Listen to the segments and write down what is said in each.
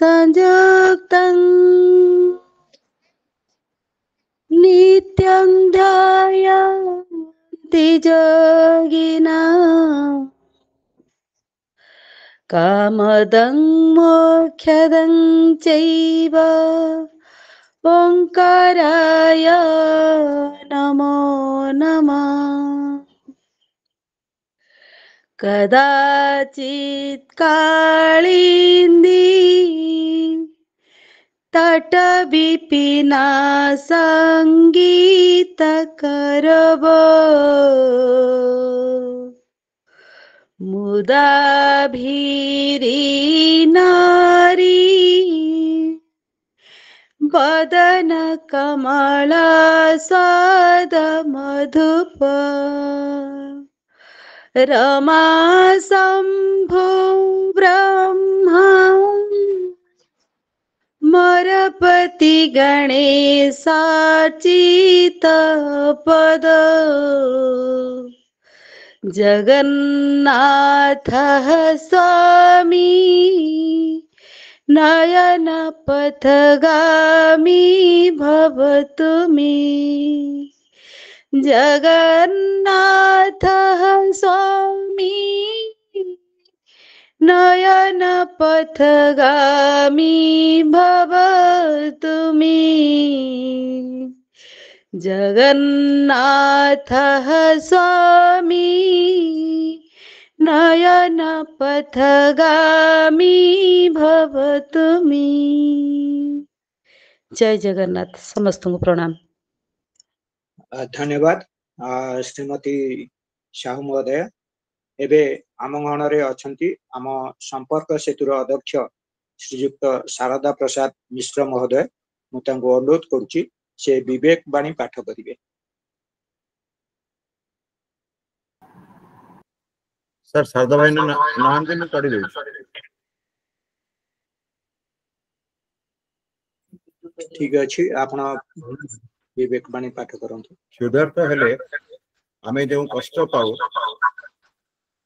संयुक्तं नित्यं ध्यायन्ति योगिनः कामदं मोक्षदं चैव ओंकाराय नमो नमः। कदाचित् काळिन्दी तटविपिना संगीतकरव मुदाभिरी नारी वदन कमला साद मधुप रमा शंभो ब्रह्मा मरपति गणेशार्चित पद जगन्नाथः स्वामी नयन पथगामी भवतु मे। जगन्नाथः स्वामी नयन पथगामी भवतु मे। जगन्नाथः स्वामी नयन पथगामी भवतु मे। जय जगन्नाथ। समस्त को प्रणाम। धन्यवाद श्रीमती साहू महोदय। एबे आम गणरे अछंती आम संपर्क सेतुर अध्यक्ष श्रीयुक्त शारदा प्रसाद मिश्र महोदय। मुझे अनुरोध करुच्ची से विवेक बाणी पाठ करेंगे। सर शारदा भाई नाम दिन पढ़ी दे। ठीक अछि आपण विवेक बाणी पाठ करंतु। क्षुधार्त हेले आमे जो कष्ट पाऊ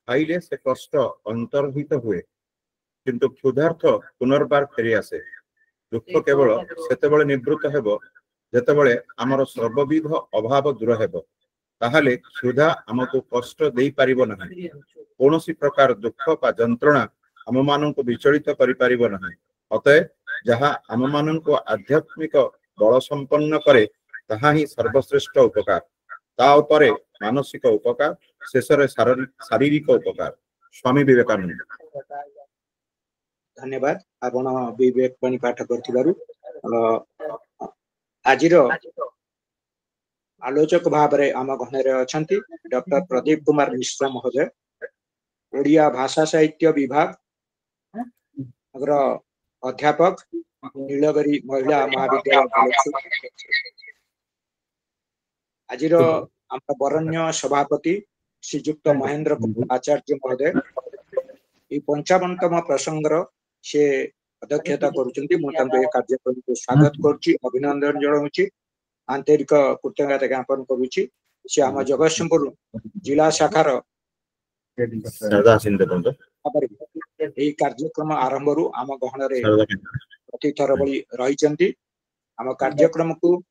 खाइले से कष्ट अंतर्हित हुए किंतु क्षुधार्थ पुनर्बार फेरी आसे। दुख केवल सेतेबेले निवृत्त हेबो जेतेबेले आमर सर्वविध अभाव दूर हेबो। ताहाले क्षुधा आमको कष्ट देई परिबो नाही। कोनोसी प्रकार दुख बा जंत्रणा आम माननको विचलित करि परिबो नाही। अतः जहाँ आम माननको आध्यात्मिक बल संपन्न करे ताहा ही सर्वश्रेष्ठ उपकार। ता उपरे मानसिक उपकार शेषरे शारीरिक उपकार। स्वामी विवेकानंद। धन्यवाद आपण विवेक बाणी पाठ करथिबारु। आजिरो आलोचक भाव रे आम घरे अछंती डॉक्टर प्रदीप कुमार मिश्र महोदय, ओडिया भाषा साहित्य विभाग अध्यापक नीलगिरी महिला महाविद्यालय। आजिरो आम बरण्य सभापति श्रीयुक्त महेंद्र आचार्य महोदय 55तम प्रसंगर से अध्यक्षता करुचंती। मु तांको ए कार्यक्रम को स्वागत करछि, अभिनंदन जणाउछि, आंतरिक कृतज्ञता ज्ञापन करुछि। से आम जगतसिंहपुर जिला शाखार यही कार्यक्रम आरंभ रु आम गहन प्रति थर बड़ी रही। आम कार्यक्रम को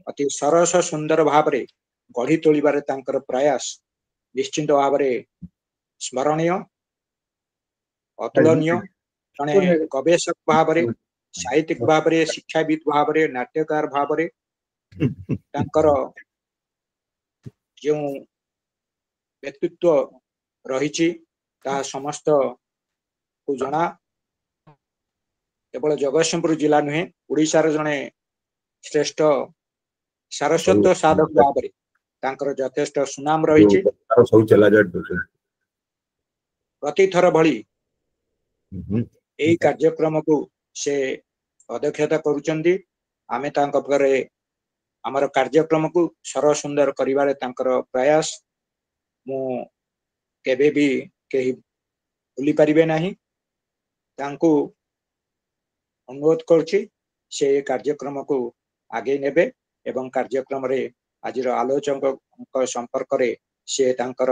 अति सरस सुंदर भाव रे गढ़ी तोलिबारे तांकर प्रयास निश्चिंत भाव रे स्मरणीय अतुलनीय। जने गवेषक भाव रे, साहित्यिक भाव रे, शिक्षाविद भाव रे, नाट्यकार भाव रे तांकर जो व्यक्तित्व रही समस्त को जना। केवल जगतसिंहपुर जिला नुहे ओडिशार जने श्रेष्ठ सारस्वत साधक भाव रे तांकर यथेष्ट सुनाम रही। प्रति थर भली यही कार्यक्रम को से अध्यक्षता करुचंदी। आमे तांको परे आमर कार्यक्रम को सरल सुंदर करिवारे तांकर प्रयास मु केबे भी केही भूली परिबे नाही। तांको अनुरोध करछि से कार्यक्रम को आगे नेबे एवं कार्यक्रम रे आजिर आलोचक संपर्क रे से तांकर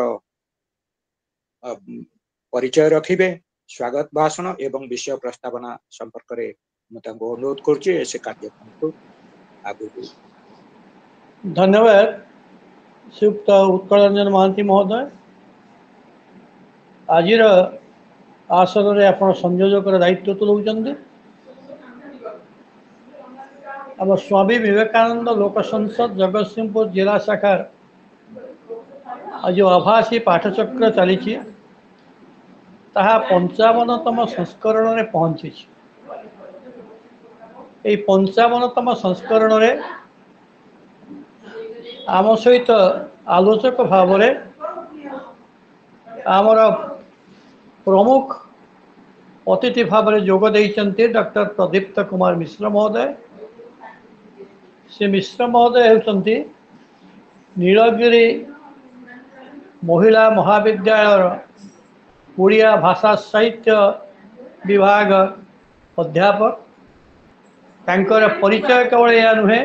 परिचय रखिबे स्वागत भाषण एवं विषय प्रस्तावना संपर्क रे अनुरोध कर से कार्यक्रम को आगे। धन्यवाद श्रीयुक्त उत्कल रंजन महांती महोदय। आज आसन में आप संयोजक दायित्व तुलाऊँ। आम स्वामी विवेकानंद लोक संसद जगतसिंहपुर जिला शाखार आज आभासी पाठचक्र चली 55तम संस्करण में पहुंची। 55तम संस्करण में आम सहित आलोचक भाव आमर प्रमुख अतिथि भाव जोग देइचंती डॉक्टर प्रदीप्त कुमार मिश्र महोदय। से मिश्र महोदय होती नीलगिरी महिला महाविद्यालय उड़िया भाषा साहित्य विभाग अध्यापक। तांकर परिचय केवल यह नुहे,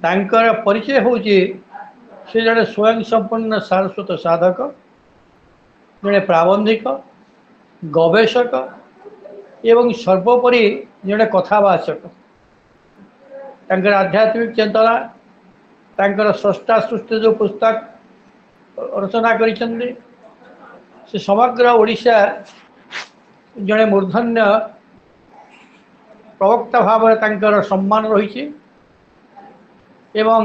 तांकर परिचय होची से जड़े स्वयं संपूर्ण सारस्वत साधक, जड़े प्राबंधिक, गवेषक एवं सर्वोपरि जड़े कथावाचक। तांकर आध्यात्मिक चेतना, तांकर स्रष्टा सृष्टि जो पुस्तक रचना करिसेंती से समग्र ओडिशा जड़े मूर्धन्य प्रवक्ता भाव तांकर सम्मान रही एवं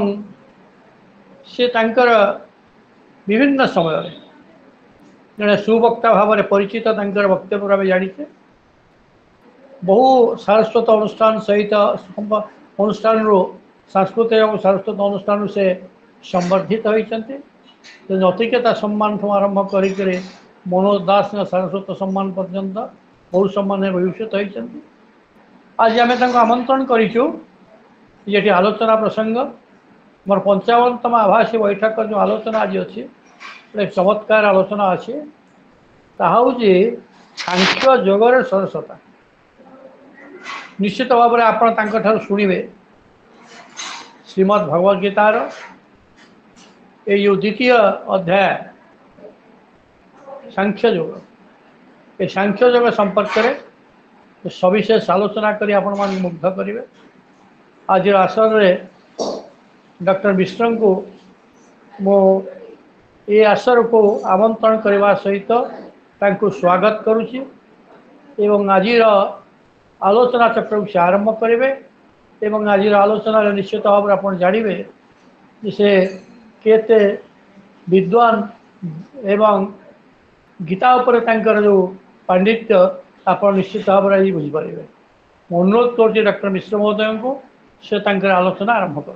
से तांकर विभिन्न समय जड़े सुवक्ता भाव परिचित। तांकर वक्तव्य आम जाचे बहु सारस्वत अनुष्ठान सहित अनुष्ठान सांस्कृतिक और सारस्वत अनुष्ठान से संवर्धित होती। नचिकेता सम्मान ठूँ आरंभ कर मनोज दास सारस्वत सम्मान पर्यंत बहुत सम्मान भविष्य होती। आज आम आमंत्रण करूँ ये आलोचना प्रसंग मोर 55तम आभासी बैठक जो आलोचना आज अच्छी एक चमत्कार आलोचना अच्छी ताऊँ सांख्य जोगर सरसता। निश्चित भाव में आप शुणे श्रीमद् भगवद गीतार ये द्वितीय अध्याय सांख्य योग, ये सांख्य योग संपर्क में सविशेष आलोचना करी आपण मान मुग्ध करेंगे। आज आसन में डॉक्टर मिश्र को मो ये आसन को आमंत्रण करने सहित तांको स्वागत करुच्ची एवं आज आलोचना चक्र से आरंभ करेंगे। एवं आज आलोचना निश्चित भाव में आप जानवे से केते विद्वान एवं गीता उपर तांकर जो पांडित्य आप निश्चित भाव में बुझीपारे। अनुरोध कर डॉक्टर मिश्र महोदय को से तांकर आलोचना आरंभ कर।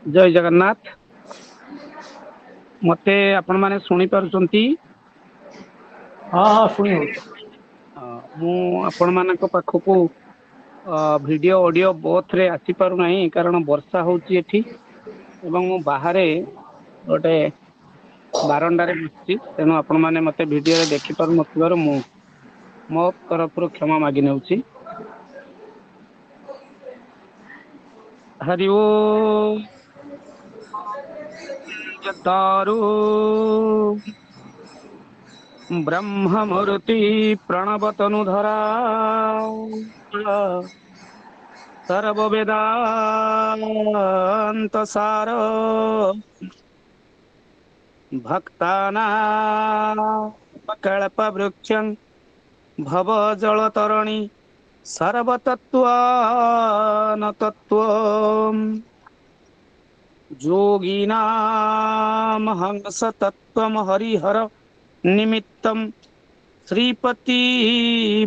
जय जगन्नाथ। मते आपण माने सुनी पारुचंती? हाँ हाँ शुणी हो। मु आपण मानक पाखकु वीडियो ऑडियो बोथ रे आसी पारु नाही कारण वर्षा होची एठी एवं मु बाहरे गोटे बारंडारे बसची। तेणु आपण माने मते वीडियो रे देखि पारु नथिबार मु मो तरफ क्षमा मागी नेउची। हरि ओम। दारू ब्रह्ममूर्ति प्रणवतनुधरा सर्ववेदांत सार भक्तानां कल्पवृक्षं भवजलतरणी सर्वतत्त्वान तत्त्वम् योगिनां हंसतत्त्वं हरिहर निमित्तं श्रीपति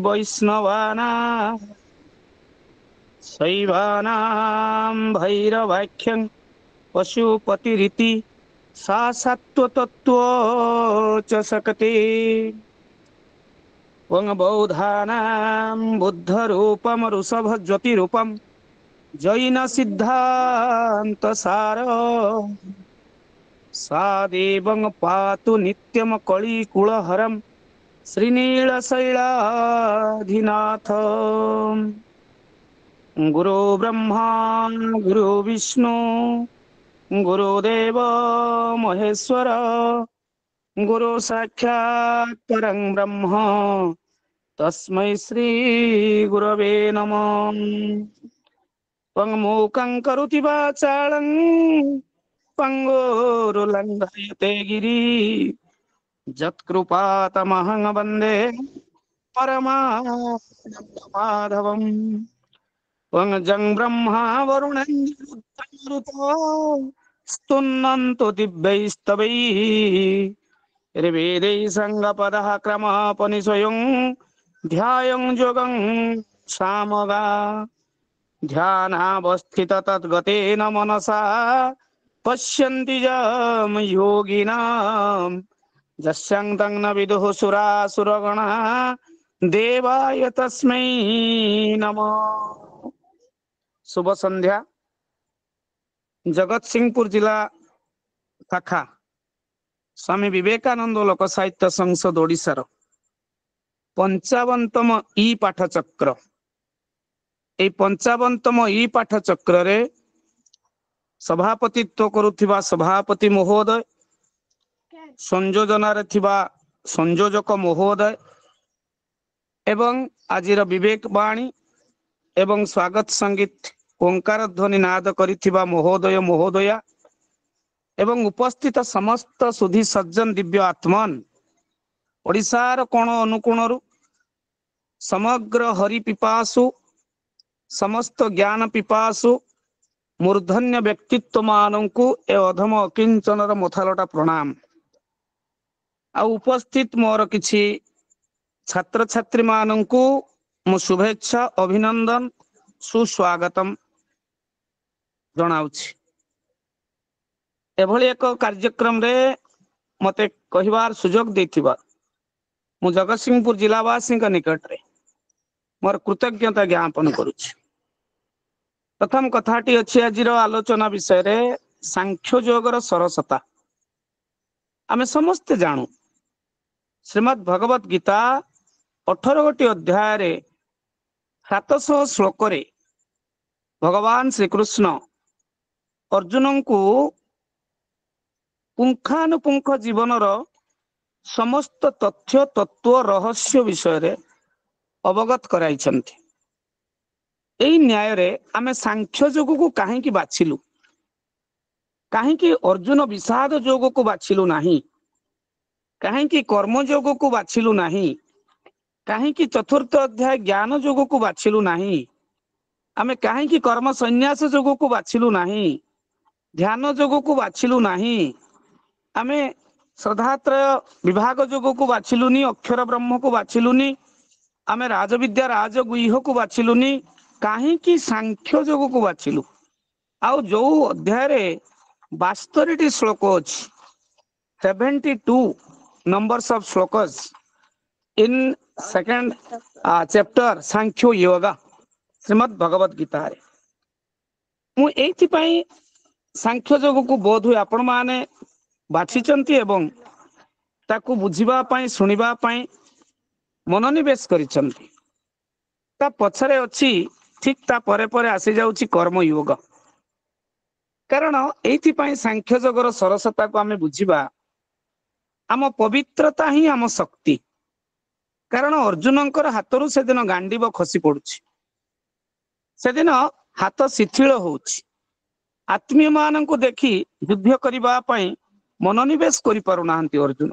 वैष्णवानां शैवानां भैरवाख्यं पशुपतिरिति सा सत्त्वतत्त्व च सकते वं बौद्धानां बुद्धरूपं ऋषभज्योतिरूपं जैन सिद्धांत सार सा देवं पातु नित्यं कलिकुलहरं श्रीनीलशैलाधिनाथ गुरु ब्रह्मा गुरु विष्णु गुरुदेव महेश्वर गुरु साक्षात् परं ब्रह्म तस्मै श्री गुरवे नमः। पंगमूकं करोति वाचालं पंगुरुलंघयते गिरि यत्कृपातमहं वन्दे परमानन्दमाधवम्। पंगजं ब्रह्मा वरुणेन्द्ररुतो स्तुन्नन्तो दिव्यैस्तवैः ऋवेदैः सङ्गपदः क्रमपनिषयं ध्यायं योगं सामगा ध्यानावस्थित तद्गतेन मनसा पश्यन्ति यं योगिनां यस्यां तं न विदुः सुरासुरगणा देवाय तस्मै नमः। शुभ संध्या। जगतसिंहपुर जिला शाखा स्वामी विवेकानंद लोक साहित्य संसद ओडिशार 55तम ई पाठचक्र ए 55तम ई पाठचक्र रे सभापतित्व करुथिबा सभापति महोदय संयोजन रे थिबा संयोजक महोदय एवं आजिर विवेक वाणी एवं स्वागत संगीत ओंकार ध्वनि नाद करिथिबा महोदय महोदया एवं उपस्थित समस्त सुधी सज्जन दिव्य आत्मन ओडिशार कोण अनुकोणरु समग्र हरि पिपासु समस्त ज्ञान पिपासु मूर्धन्य व्यक्तित्व मानंकु ए अधम अकिंचनर मथालटा प्रणाम। आ उपस्थित मोर किछि छात्र छात्री मानंकु मु शुभेच्छा अभिनंदन सुस्वागतम जनाउछि। एभली एक कार्यक्रम रे मते कहिबार सुजोग देथिबा मु जगतसिंहपुर जिलावासी निकट रे मोर कृतज्ञता ज्ञापन करुछि। प्रथम कथाटी अछि आजिर आलोचना विषय रे सांख्य योगर सरसता। आमे समस्त जानू श्रीमद् भगवत गीता 18 गोटी अध्याय रे 700 श्लोक रे भगवान श्री कृष्ण अर्जुन को पुंखानुपुंख जीवनर समस्त तथ्य तत्व रहस्य विषय रे अवगत कराइछन्ति। एई न्याय रे आमे सांख्य योग को काहेकि बाछिलु, काहेकि अर्जुन विषाद योग को बाछिलु नाही, काहेकि कर्म योग को बाछिलु नाही, काहेकि चतुर्थ अध्याय ज्ञान योग को बाछिलु नाही, आमे काहेकि कर्म संन्यास योग को बाछिलु नाही, ध्यान योग को बाछिलु नाही, आमे श्रद्धात्रय विभाग योग को बाछिलुनी, अक्षर ब्रह्म को बाछिलुनी, आमे राजविद्या राजगुह्य को बाछिलुनी, काहेकि सांख्य योग को बाछिलु। आउ जो अध्याय रे 72 श्लोक अछि 72 numbers of shlokas in second chapter सांख्य योग श्रीमद् भगवत गीता रे मु एथि पई सांख्य योग को बोध हुए आपण माने बाछिचंती एवं ताकू बुझिबा पई सुनिबा पई मनोनिवेश करिसंती। ता पछरे अछि ठीक ता परे परे आसी जाउछि कर्म योग। कारण एथि पई सांख्य योगर सरसता को आमे बुझिबा आम पवित्रता ही आम शक्ति। कारण अर्जुनंकर हाथरू से दिन गांडीब खसी पड़ुछि, से दिन हाथ शिथिल होउछि, आत्मीय मानंकु देखि युद्ध करिबा पई मनोनिवेश करि पारु नाहंती अर्जुन।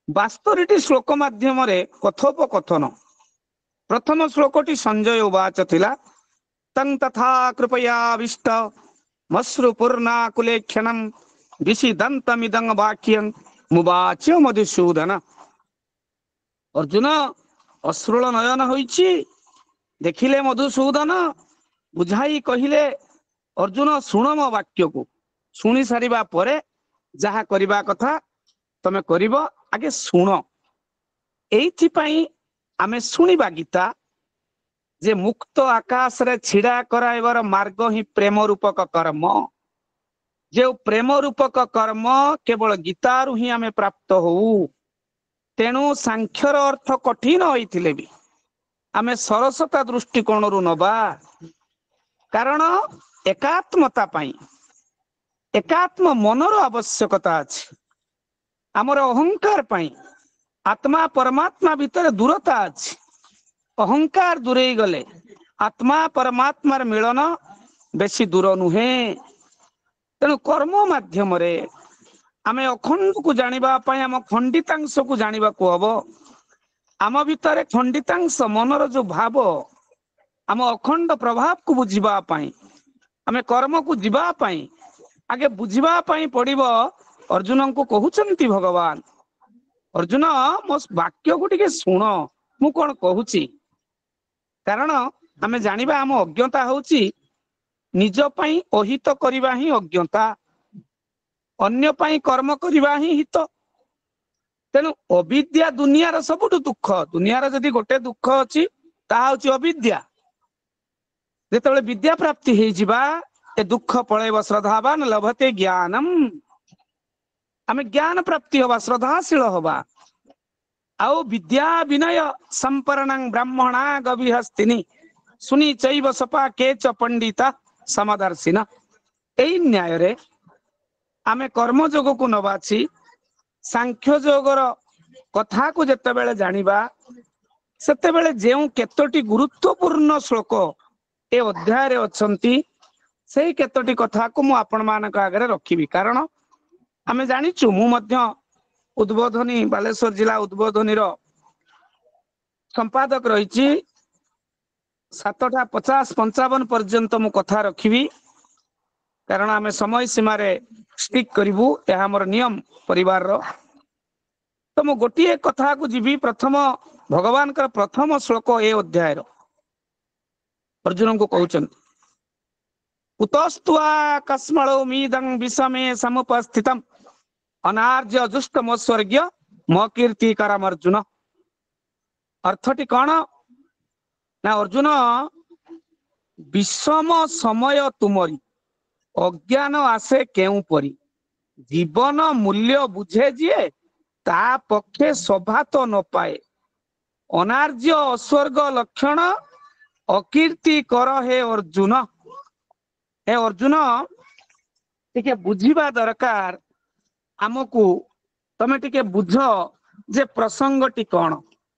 72 श्लोक माध्यम रे कथोपकथन। प्रथम श्लोकटी संजय उवाच थिला तं तथा कृपयाविष्ट मश्रुपूर्णाकुलेक्षणं विषिदन्तमिदं वाक्यं मुवाच मधुसूदन। अर्जुन अश्रुल नयन होइछि देखिले मधुसूदन बुझाई कहिले अर्जुन शुण मो वाक्य को शुणी सारिबा परे जहा करिबा कथा तमे करिबो आगे शुण। एइथि पई आमे शुणिबा गीता जे मुक्त आकाश रे छिड़ा कराइबार मार्ग ही प्रेम रूपक कर्म। जे प्रेम रूपक कर्म केवल गीतारु ही आमे प्राप्त होऊ। तेणु सांख्यर अर्थ कठिन होइथिले भी आमे सरसता दृष्टिकोण रु नबा। कारण एकात्मता पाई एकात्म मनर आवश्यकता अछि। आमर अहंकार पाई आत्मा परमात्मा भितर दूरता अछि अहंकार दूरे गले आत्मा परमात्मार मिलन बेसी दूर नुहे तेणु कर्म माध्यम आम अखंड को जानिबा पई आम खंडितांश को जानिबा को हबो आम भितर खंडितांश मनर जो भाव आम अखंड प्रभाव को बुझिबा पई आम कर्म को जीवा पई आगे बुझिबा पई पड़िबो अर्जुन को कहउचंती भगवान अर्जुन मो वाक्य को टिके सुन मु कोन कहूची कारण आम जानिबा आम अज्ञता होची निज पई अहित करिबा ही अज्ञता अन्य पई कर्म करिबा ही हित तेणु अविद्या दुनियार सबुठु दुख दुनियार जदि गोटे दुख अछि ता होची अविद्या जेतेबेले विद्या प्राप्ति हे जिबा ए दुख पळेब श्रद्धावान लभते ज्ञानम आमे ज्ञान प्राप्ति होबा श्रद्धाशील होबा आउ विद्या विनय संपरणं ब्राह्मणा गविहस्तिनि सुनी चैव सपा केच पंडिता समदर्शिना एई न्याय रे आमे कर्म जोग को नबाछि सांख्य जोगर कथा को जेतेबेले जानिबा सेतेबेले जेउ केतोटी गुरुत्वपूर्ण श्लोक ए अध्याय रे अछंती सेही केतोटी कथा को मु आपण मानक आगे रखिबी कारण आमे जानिचु मु मध्य उद्बोधनी बालेश्वर जिला उद्बोधनी रो संपादक रहिछि 7:50-55 पर्यंत मु कथा रखिबी कारण आमे समय सीमा रे स्टिक करिवु ए हमर नियम परिवार रो तो मु गोटिए कथा को जीवी प्रथम भगवान का प्रथम श्लोक ए अध्याय रो अर्जुन को कहउचन उतस्त्वा कस्मलो मीदं विषमे समुपस्थितम अनार्य जुष्टम स्वर्गीय म कीर्ति करम अर्जुन अर्थटी कौन ना अर्जुन विषम समय तुमरी अज्ञान आसे केउ परी जीवन मूल्य बुझे जिए ता पक्षे शोभा तो न पाए अनार्य अस्वर्ग लक्षण अकीर्ति कर हे अर्जुन हे अर्जुन टिके बुझिबा दरकार आमको तमे टिके बुझ जे प्रसंगटी कौन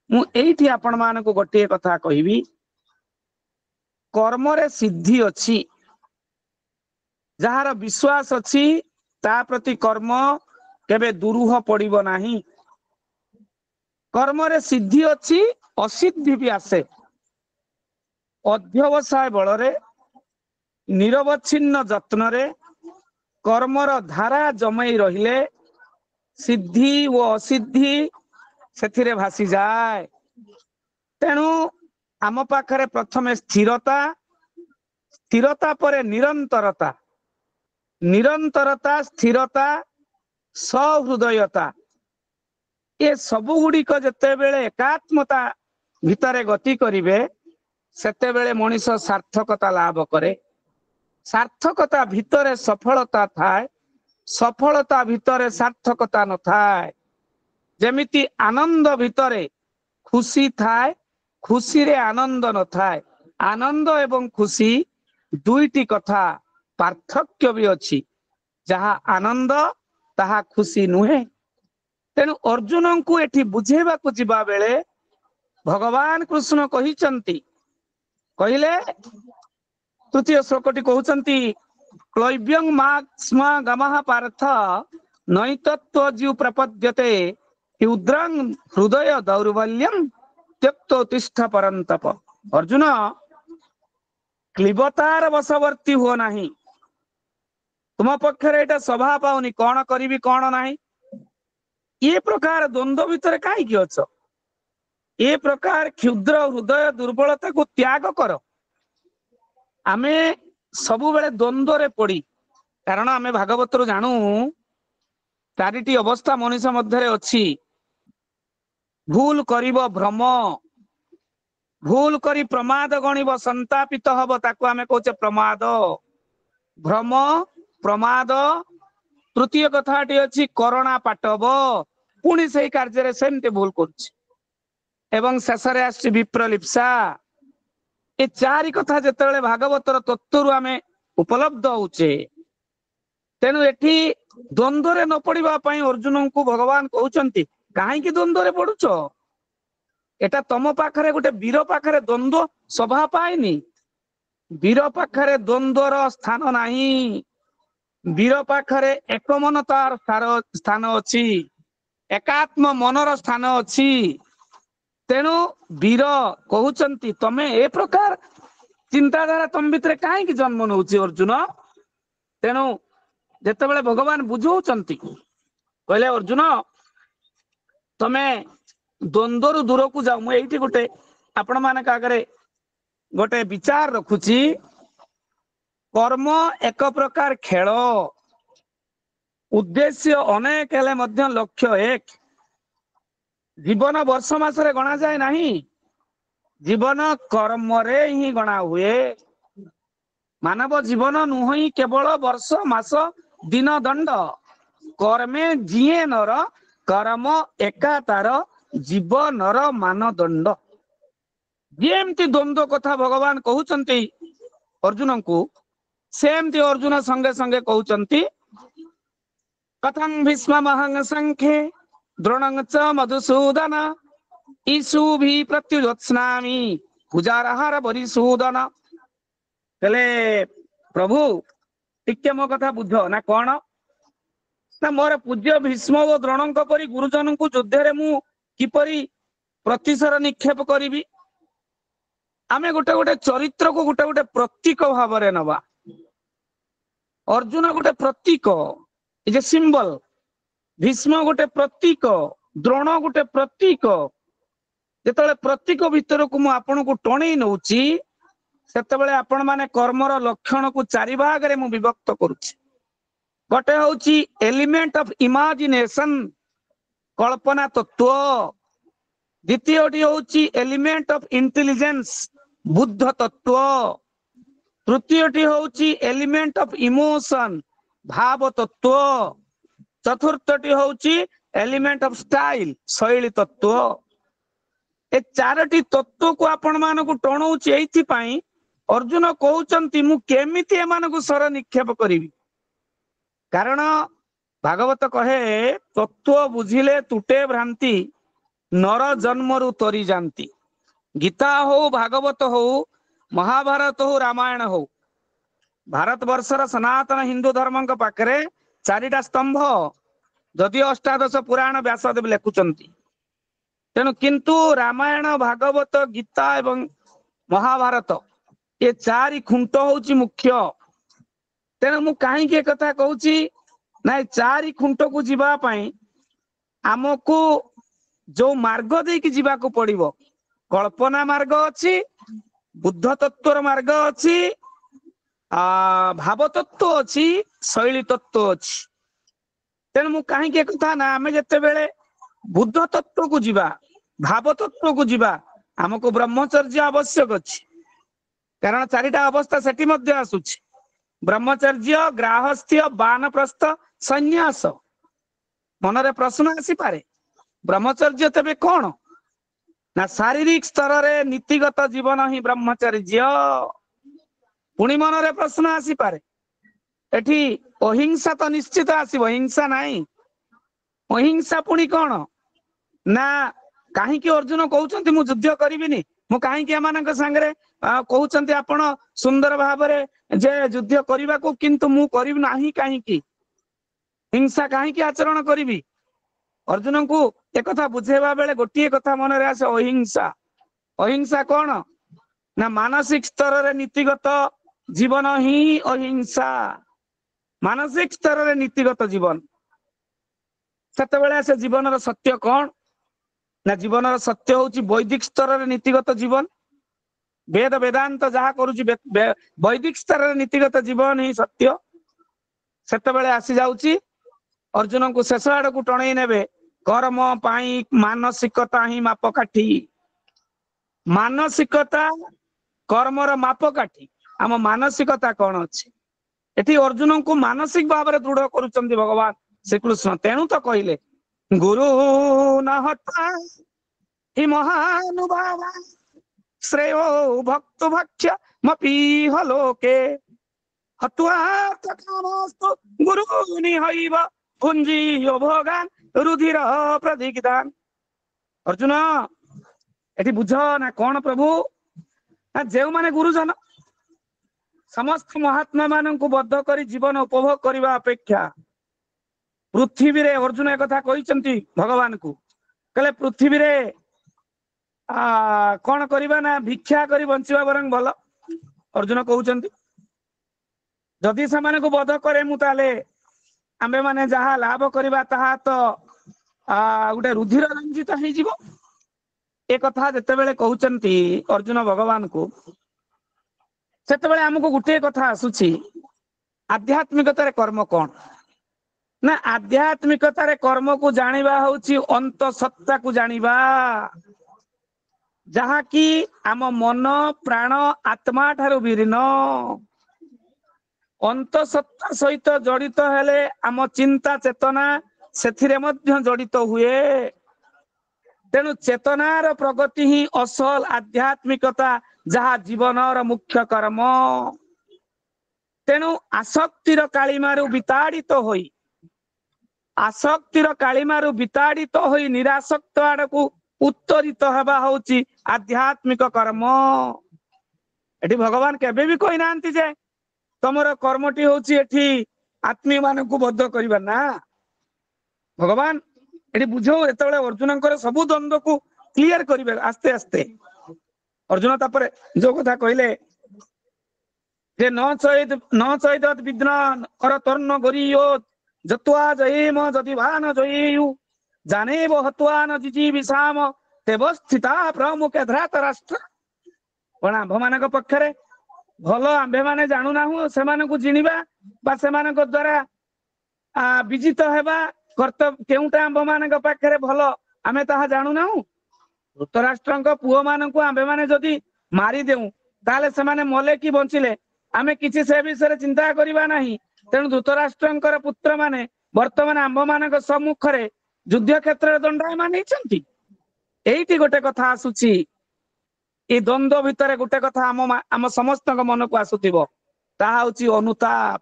मु एठी आपण मान को गोटे कथा कहिबी कर्म रे सिद्धि अछि जहार विश्वास अछि ता प्रति कर्म केबे दुरूह पड़िबो नाही कर्म रे सिद्धि अछि असिद्धि भी आसे अध्यवसाय बल रे निरवच्छिन्न जत्न रे कर्मर धारा जमई रहिले सिद्धि व असिद्धि सेथिरे भासी जाए तेणु आम पाखरे प्रथमे स्थिरता स्थिरता परे निरंतरता निरंतरता स्थिरता सहृदयता ये सबु गुड़िक जेते बेले एकात्मता भितरे गति करिवे सेते बेले मनीष सार्थकता लाभ करे सार्थकता भितरे सफलता थाए सफलता भितरे सार्थकता न थाए जेमिति आनंद भितरे खुशी थाए खुशी रे आनंद न थाए आनंद एवं खुशी दुईटी कथा पार्थक्य भी अछि जहा आनंद ताहा खुशी नुहे तेणु अर्जुन को एठी बुझेबा को जिबा बेले भगवान कृष्ण कहिचंती कहिले तृतीय श्लोकटी कहउचंती क्लैव्यं माक्ष्म गमः पार्थ नैतत्व जीव प्रपद्यते उद्रं हृदय दौर्बल्यं त्यक्तो तिष्ठ परंतप अर्जुन क्लीबतार वशवर्ती हो नाही तुम पक्षरे एटा स्वभाव पाउनी कौन करिवि कौन नाही ये प्रकार द्वंद्व भितर काई अछ ये प्रकार क्षुद्र हृदय दुर्बलता को त्याग कर आमे सबु बेले द्वंद्व रे पड़ी कारण आमे भागवत रु जानू चारिटी अवस्था मनुष्य मध्य अछि भूल करिब भ्रम भूल करी प्रमाद गणिब संतापित हब ताकू आमे कहचे प्रमाद भ्रम प्रमाद तृतीय कथाटी अछि करुणा पाटब पुणी सेही कार्य रे सेमते भूल करछि एवं शेषरे आछि विप्रलिप्सा ए चारि कथा जेतेबेले भागवतर तत्वरु आमे उपलब्ध होउचे तेनु एठी ଦ୍ୱନ୍ଦ୍ୱରେ ନ ପଡିବା ପାଇଁ ଅର୍ଜୁନଙ୍କୁ ଭଗବାନ କହୁଛନ୍ତି କାହିଁକି ଦ୍ୱନ୍ଦ୍ୱରେ ପଡୁଛ? ଏଟା ତମ ପାଖରେ ଗୋଟେ ବୀର ପାଖରେ ଦ୍ୱନ୍ଦ୍ୱ ସଭା ପାଏନି। ବୀର ପାଖରେ ଦ୍ୱନ୍ଦ୍ୱର ସ୍ଥାନ ନାହିଁ। ବୀର ପାଖରେ ଏକମନତାର ସ୍ଥାନ ଅଛି, ଏକାତ୍ମ ମନର ସ୍ଥାନ ଅଛି। ତେଣୁ ବୀର କହୁଛନ୍ତି ତମେ ଏ ପ୍ରକାର ଚିନ୍ତାଧାରା ତମ ଭିତରେ କାହିଁକି ଜନ୍ମ ନଉଛି ଅର୍ଜୁନ? ତେଣୁ ଯେତେବେଳେ ଭଗବାନ ବୁଝଉଛନ୍ତି କହିଲେ ଅର୍ଜୁନ ତମେ ଦ୍ୱନ୍ଦ୍ୱରୁ ଦୂରକୁ ଯାଅ। ମୁଁ ଏଇଠି ଗୋଟେ ଆପଣ ମାନଙ୍କ ଆଗରେ ଗୋଟେ ବିଚାର ରଖୁଛି। କର୍ମ ଏକ ପ୍ରକାର ଖେଳ, ଉଦ୍ଦେଶ୍ୟ ଅନେକ ହେଲେ ମଧ୍ୟ ଲକ୍ଷ୍ୟ ଏକ। ଜୀବନ ବର୍ଷ ମାସରେ ଗଣାଯାଏ ନାହିଁ, ଜୀବନ କର୍ମରେ ହିଁ ଗଣା ହୁଏ। ମାନବ ଜୀବନ ନୁହେଁ କେବଳ ବର୍ଷ ମାସ ଦିନ ଦଣ୍ଡ, କର୍ମେ ଯିଏ ନର କର୍ମ ଏକା ତାର ଜୀବନର ମାନଦଣ୍ଡ। ଯେମିତି ଦ୍ୱନ୍ଦ୍ୱ କଥା ଭଗବାନ କହୁଛନ୍ତି ଅର୍ଜୁନଙ୍କୁ, ସେମିତି ଅର୍ଜୁନ ସଙ୍ଗେ ସଙ୍ଗେ କହୁଛନ୍ତି କଥଂ ଭୀଷ୍ମ ମହଂ ସଂଖ୍ୟେ ଦ୍ରୋଣଂ ଚ ମଧୁସୂଦନ ଇଷୁଭି ପ୍ରତ୍ୟୁଜ୍ୟୋତ୍ସ୍ନାମି ପୂଜାରହାର ବରିସୂଦନ। ହେଲେ ପ୍ରଭୁ ଟିକେ ମୋ କଥା ବୁଝ ନା କଣ? ନା ମୋର ପୂଜ୍ୟ ଭୀଷ୍ମ ଓ ଦ୍ରୋଣଙ୍କ ପରି ଗୁରୁଜନଙ୍କୁ ଯୁଦ୍ଧରେ ମୁଁ କିପରି ପ୍ରତିଶର ନିକ୍ଷେପ କରିବି? ଆମେ ଗୋଟେ ଗୋଟେ ଚରିତ୍ରକୁ ଗୋଟେ ଗୋଟେ ପ୍ରତୀକ ଭାବରେ ନବା। ଅର୍ଜୁନ ଗୋଟେ ପ୍ରତୀକ, ଇଜ ଏ ସିମ୍ବଲ। ଭୀଷ୍ମ ଗୋଟେ ପ୍ରତୀକ, ଦ୍ରୋଣ ଗୋଟେ ପ୍ରତୀକ। ଯେତେବେଳେ ପ୍ରତୀକ ଭିତରକୁ ମୁଁ ଆପଣଙ୍କୁ ଟଣେଇ ନଉଛି ସେତେବେଳେ ଆପଣ ମାନେ କର୍ମର ଲକ୍ଷଣକୁ ଚାରି ଭାଗରେ ମୁଁ ବିଭକ୍ତ କରୁଛି। ଗୋଟେ ହଉଛି ଏଲିମେଣ୍ଟ ଅଫ ଇମାଜିନେସନ, କଳ୍ପନା ତତ୍ଵ। ଦ୍ୱିତୀୟଟି ହଉଛି ଏଲିମେଣ୍ଟ ଅଫ ଇଣ୍ଟେଲିଜେନ୍ସ, ବୁଦ୍ଧ ତତ୍ଵ। ତୃତୀୟଟି ହଉଛି ଏଲିମେଣ୍ଟ ଅଫ ଇମୋସନ, ଭାବ ତତ୍ଵ। ଚତୁର୍ଥଟି ହଉଛି ଏଲିମେଣ୍ଟ ଅଫ ଷ୍ଟାଇଲ, ଶୈଳୀ ତତ୍ଵ। ଏ ଚାରୋଟି ତତ୍ଵକୁ ଆପଣ ମାନଙ୍କୁ ଟଣଉଛି ଏଇଥିପାଇଁ ଅର୍ଜୁନ କହୁଛନ୍ତି ମୁଁ କେମିତି ଏମାନଙ୍କୁ ସ୍ୱର ନିକ୍ଷେପ କରିବି? କାରଣ ଭାଗବତ କହେ ତତ୍ଵ ବୁଝିଲେ ତୁଟେ ଭ୍ରାନ୍ତି, ନର ଜନ୍ମରୁ ତରି ଯାନ୍ତି। ଗୀତା ହଉ, ଭାଗବତ ହଉ, ମହାଭାରତ ହଉ, ରାମାୟଣ ହଉ, ଭାରତ ବର୍ଷର ସନାତନ ହିନ୍ଦୁ ଧର୍ମଙ୍କ ପାଖରେ ଚାରିଟା ସ୍ତମ୍ଭ। ଯଦିଓ ଅଷ୍ଟାଦଶ ପୁରାଣ ବ୍ୟାସଦେବ ଲେଖୁଛନ୍ତି। ତେଣୁ କିନ୍ତୁ ରାମାୟଣ, ଭାଗବତ, ଗୀତା ଏବଂ ମହାଭାରତ ଏ ଚାରି ଖୁଣ୍ଟ ହଉଛି ମୁଖ୍ୟ। ତେଣୁ ମୁଁ କାହିଁକି ଏକଥା କହୁଛି ନାଇଁ, ଚାରି ଖୁଣ୍ଟକୁ ଯିବା ପାଇଁ ଆମକୁ ଯୋଉ ମାର୍ଗ ଦେଇକି ଯିବାକୁ ପଡିବ, କଳ୍ପନା ମାର୍ଗ ଅଛି, ବୁଦ୍ଧ ତତ୍ଵର ମାର୍ଗ ଅଛି, ଭାବ ତତ୍ଵ ଅଛି, ଶୈଳୀ ତତ୍ଵ ଅଛି। ତେଣୁ ମୁଁ କାହିଁକି ଏକଥା ନା ଆମେ ଯେତେବେଳେ ବୁଦ୍ଧ ତତ୍ଵକୁ ଯିବା, ଭାବ ତତ୍ଵକୁ ଯିବା, ଆମକୁ ବ୍ରହ୍ମଚର୍ଯ୍ୟ ଆବଶ୍ୟକ ଅଛି। କାରଣ ଚାରିଟା ଅବସ୍ଥା ସେଠି ମଧ୍ୟ ଆସୁଛି। ବ୍ରହ୍ମଚର୍ଯ୍ୟ, ଗ୍ରାହସ୍ଥ୍ୟ, ବାନପ୍ରସ୍ଥ, ସନ୍ନ୍ୟାସ। ମନରେ ପ୍ରଶ୍ନ ଆସିପାରେ ବ୍ରହ୍ମଚର୍ଯ୍ୟ ତେବେ କଣ? ନା ଶାରୀରିକ ସ୍ତରରେ ନୀତିଗତ ଜୀବନ ହିଁ ବ୍ରହ୍ମଚର୍ଯ୍ୟ। ପୁଣି ମନରେ ପ୍ରଶ୍ନ ଆସିପାରେ ଏଠି ଅହିଂସା ତ ନିଶ୍ଚିତ ଆସିବ, ହିଂସା ନାହିଁ। ଅହିଂସା ପୁଣି କଣ? ନା କାହିଁକି ଅର୍ଜୁନ କହୁଛନ୍ତି ମୁଁ ଯୁଦ୍ଧ କରିବିନି? ମୁଁ କାହିଁକି ଏମାନଙ୍କ ସାଙ୍ଗରେ କହୁଛନ୍ତି ଆପଣ ସୁନ୍ଦର ଭାବରେ ଯେ ଯୁଦ୍ଧ କରିବାକୁ, କିନ୍ତୁ ମୁଁ କରିବି ନାହିଁ କାହିଁକି? ହିଂସା କାହିଁକି ଆଚରଣ କରିବି? ଅର୍ଜୁନଙ୍କୁ ଏକଥା ବୁଝେଇବା ବେଳେ ଗୋଟିଏ କଥା ମନରେ ଆସେ, ଅହିଂସା। ଅହିଂସା କଣ? ନା ମାନସିକ ସ୍ତରରେ ନୀତିଗତ ଜୀବନ ହିଁ ଅହିଂସା। ମାନସିକ ସ୍ତରରେ ନୀତିଗତ ଜୀବନ। ସେତେବେଳେ ସେ ଜୀବନର ସତ୍ୟ କଣ? ନା ଜୀବନର ସତ୍ୟ ହଉଛି ବୈଦିକ ସ୍ତରରେ ନୀତିଗତ ଜୀବନ। ବେଦ ବେଦାନ୍ତ ଯାହା କରୁଛି ବୈଦିକ ସ୍ତରରେ ନୀତିଗତ ଜୀବନ ହିଁ ସତ୍ୟ। ସେତେବେଳେ ଆସି ଯାଉଛି ଅର୍ଜୁନଙ୍କୁ ଶେଷ ଆଡକୁ ଟଣେଇ ନେବେ, କର୍ମ ପାଇଁ ମାନସିକତା ହିଁ ମାପକାଠି। ମାନସିକତା କର୍ମର ମାପକାଠି। ଆମ ମାନସିକତା କଣ ଅଛି? ଏଠି ଅର୍ଜୁନଙ୍କୁ ମାନସିକ ଭାବରେ ଦୃଢ କରୁଛନ୍ତି ଭଗବାନ ଶ୍ରୀକୃଷ୍ଣ। ତେଣୁ ତ କହିଲେ ଗୁରୁ ନ ହତା ହି ମହାନୁଭାବ ଶ୍ରେୟୋ ଭକ୍ତ ଭକ୍ଷ୍ୟ ମପିହ ଲୋକେ हत्वार्थ कामस्तु गुरुनि हईव पुंजीयो भोगान रुधिर प्रदिगितान। अर्जुन एठी बुझ ना कौन प्रभु ना जो माने गुरुजन समस्त महात्मा मान को बद्ध कर जीवन उपभोग करने अपेक्षा पृथ्वी रे अर्जुन एक कथा कहते भगवान को कहले पृथ्वी रे कौन करवा ना भिक्षा कर बंचवा बरং भल। अर्जुन कहते जदि से को बध करे मुझे आमे माने जहा लाभ करवा ताहा तो गोटे रुधिर रंजित हो एक कथा जितेबले कहते अर्जुन भगवान को सेतेबले आमको गोटे कथा आसुची आध्यात्मिकतार कर्म कौन ना आध्यात्मिकतार कर्म को जानिबा होची अंत सत्ता को जानिबा जहा कि आम मन प्राण आत्मा ठारू भिन्न अंत सत्ता सहित जड़ित हेले आम चिंता चेतना सेथिरे मध्य जड़ित हुए। तेणु चेतनार प्रगति ही असल आध्यात्मिकता जहा जीवनर मुख्य कर्म। तेणु आसक्तिर कालीमारू विताड़ित होई आसक्तिर कालीमारू विताड़ित होई निरासक्त आड़कू उत्तरित हवा होची आध्यात्मिक कर्म। एठी भगवान केबे भी कहि नांती जे तमर कर्मटी होची एठी आत्मी मानकू बद्ध करिबा ना। भगवान एठी बुझो एतबेले अर्जुनकर सबु द्वंद्व को क्लियर करिबे आस्ते आस्ते। अर्जुन तापरे जो कथा कहले जे न चैत विद्वान कर तर्ण गरियो जत्वा जयेम जदि भान जयेयु जानेब हत्वा न जिजीविषाम तेव स्थिता प्रमुख धरात राष्ट्र। पण आंभ मानक पक्षरे भल आंभे माने जानु नाहु सेमानकु जिनिबा बा सेमानक द्वारा विजित हेबा कर्तव्य केउटा आंभ मानक पाखरे भल आमे ताहा जानु नाहु। धृतराष्ट्रंक पुओ मानकु आंभे माने जदि मारी देउ ताले सेमाने मले कि बंचिले आमे किछि से विषय चिंता करिबा नाही। तेणु धृतराष्ट्रंकर पुत्र माने वर्तमान आंभ मानक सम्मुखरे युद्ध क्षेत्र दंडायमान होइछंती। एइटी गोटे कथा आसुची ए द्वंद्व भितर गोटे कथा आम समस्त मन को आसुथिबो ताहा होची अनुताप।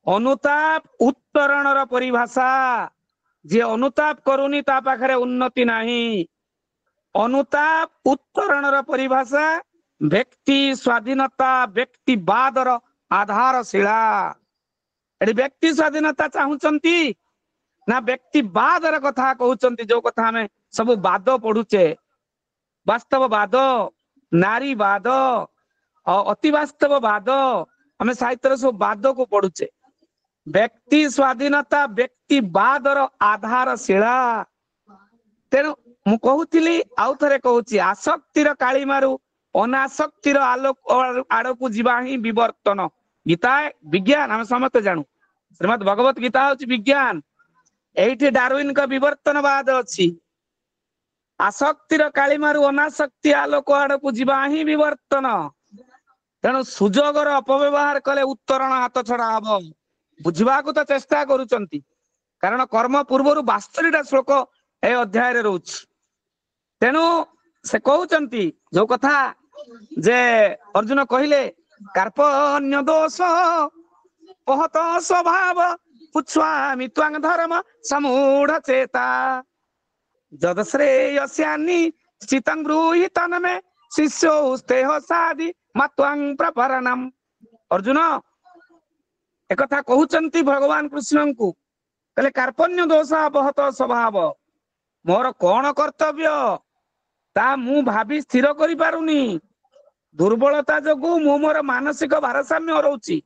अनुताप उत्तरणर परिभाषा जे अनुताप करूनी ता पाखरे उन्नति नाही। अनुताप उत्तरणर परिभाषा व्यक्ति स्वाधीनता व्यक्तिवादर आधारशिला। एठी व्यक्ति स्वाधीनता चाहुचंती ना व्यक्तिवादर कथा कहउचंती। जो कथा हमें सब वाद पढ़ुचे वास्तववाद नारीवाद अति वास्तववाद हमें साहित्य सब वाद को पढ़ुचे। व्यक्ति स्वाधीनता व्यक्तिवादर आधारशिला। तेणु मु कहूली आउ थे कहूँ आसक्तिर कालीमारू अनासक्तिर आलोक आड़कू जीवा ही विवर्तन। गीता विज्ञान आम समस्त जानू श्रीमद भगवत गीता हूँ विज्ञान। एठी डार्विन का विवर्तनवाद अच्छी आसक्तिर कालीमारू अनासक्ति आलोक आड़कू जीवा ही विवर्तन। तेणु सुजोगर अपव्यवहार कले उत्तरण हाथ छड़ा हम बुझा तो चेष्टा करुचंती कारण कर्म पूर्वर 72 श्लोक ए अध्याय रे रोच। तेणु से कहउचंती जो कथा जे अर्जुन कहिले कार्पण्य दोष पहत स्वभाव पुच्छामि त्वांग धर्म समूढ़ चेता जदश्रेयस्यानि चितं ब्रूहि तन्मे शिष्यो स्तेह सादि मत्वांग प्रपरणम। अर्जुन एक कथा कहउचंती भगवान कृष्ण को कहले कार्पण्य दोष बहुत स्वभाव मोर कौन कर्तव्य ता मु भाभी स्थिर करि पारुनी। दुर्बलता जोगु मु मोर मानसिक भारसाम्य हरउची।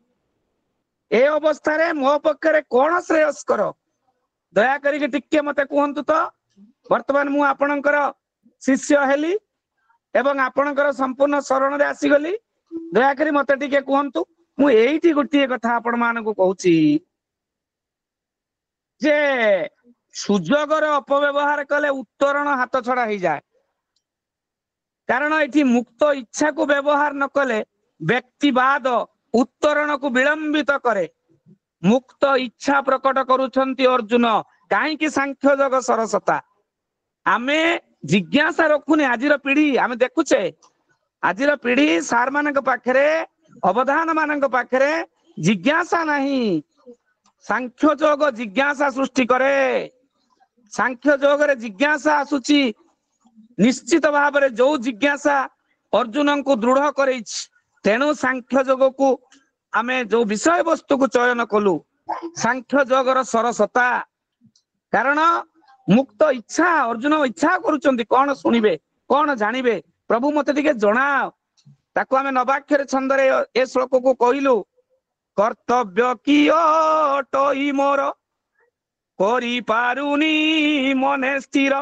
ए अवस्था रे मो पक्षरे कौन श्रेयस्कर दया करिके टिके मते कहंतु तो वर्तमान मु आपणकर शिष्य हेली एवं आपणकर संपूर्ण शरण रे आसी गली दया करी मते टिके कहंतु। मु एइठी गोटिए कथा आपण मानकु कहूची जे सुजोगर अपव्यवहार कले उत्तरण हाथ छड़ा हो जाए। कारण एठी मुक्त इच्छा को व्यवहार न कले व्यक्तिवाद उत्तरण को विलंबित करे। मुक्त इच्छा प्रकट करुछंती अर्जुन कहीं सांख्य जग सरसता आमे जिज्ञासा रखुने। आजिर पीढ़ी आमे देखुचे आजिर पीढ़ी सार मानक पाखरे अवधान मानक पाखरे जिज्ञासा नहीं। सांख्य जोग जिज्ञासा सृष्टि करे। सांख्य जोग रे जिज्ञासा आसुची निश्चित भाव में जो जिज्ञासा अर्जुन को दृढ़ कर तेणु सांख्य जोग को आमे जो विषय वस्तु को चयन कलु सांख्य जोगर सरसता कारण मुक्त इच्छा अर्जुन इच्छा करुचंती कौन शुणिबे कौन जानिबे प्रभु मते टिके जणाओ ताको आमे नवाक्षर छंदरे ए श्लोक को कहिलु कर्तव्य कियटई मोर करि पारुनी मने स्थिर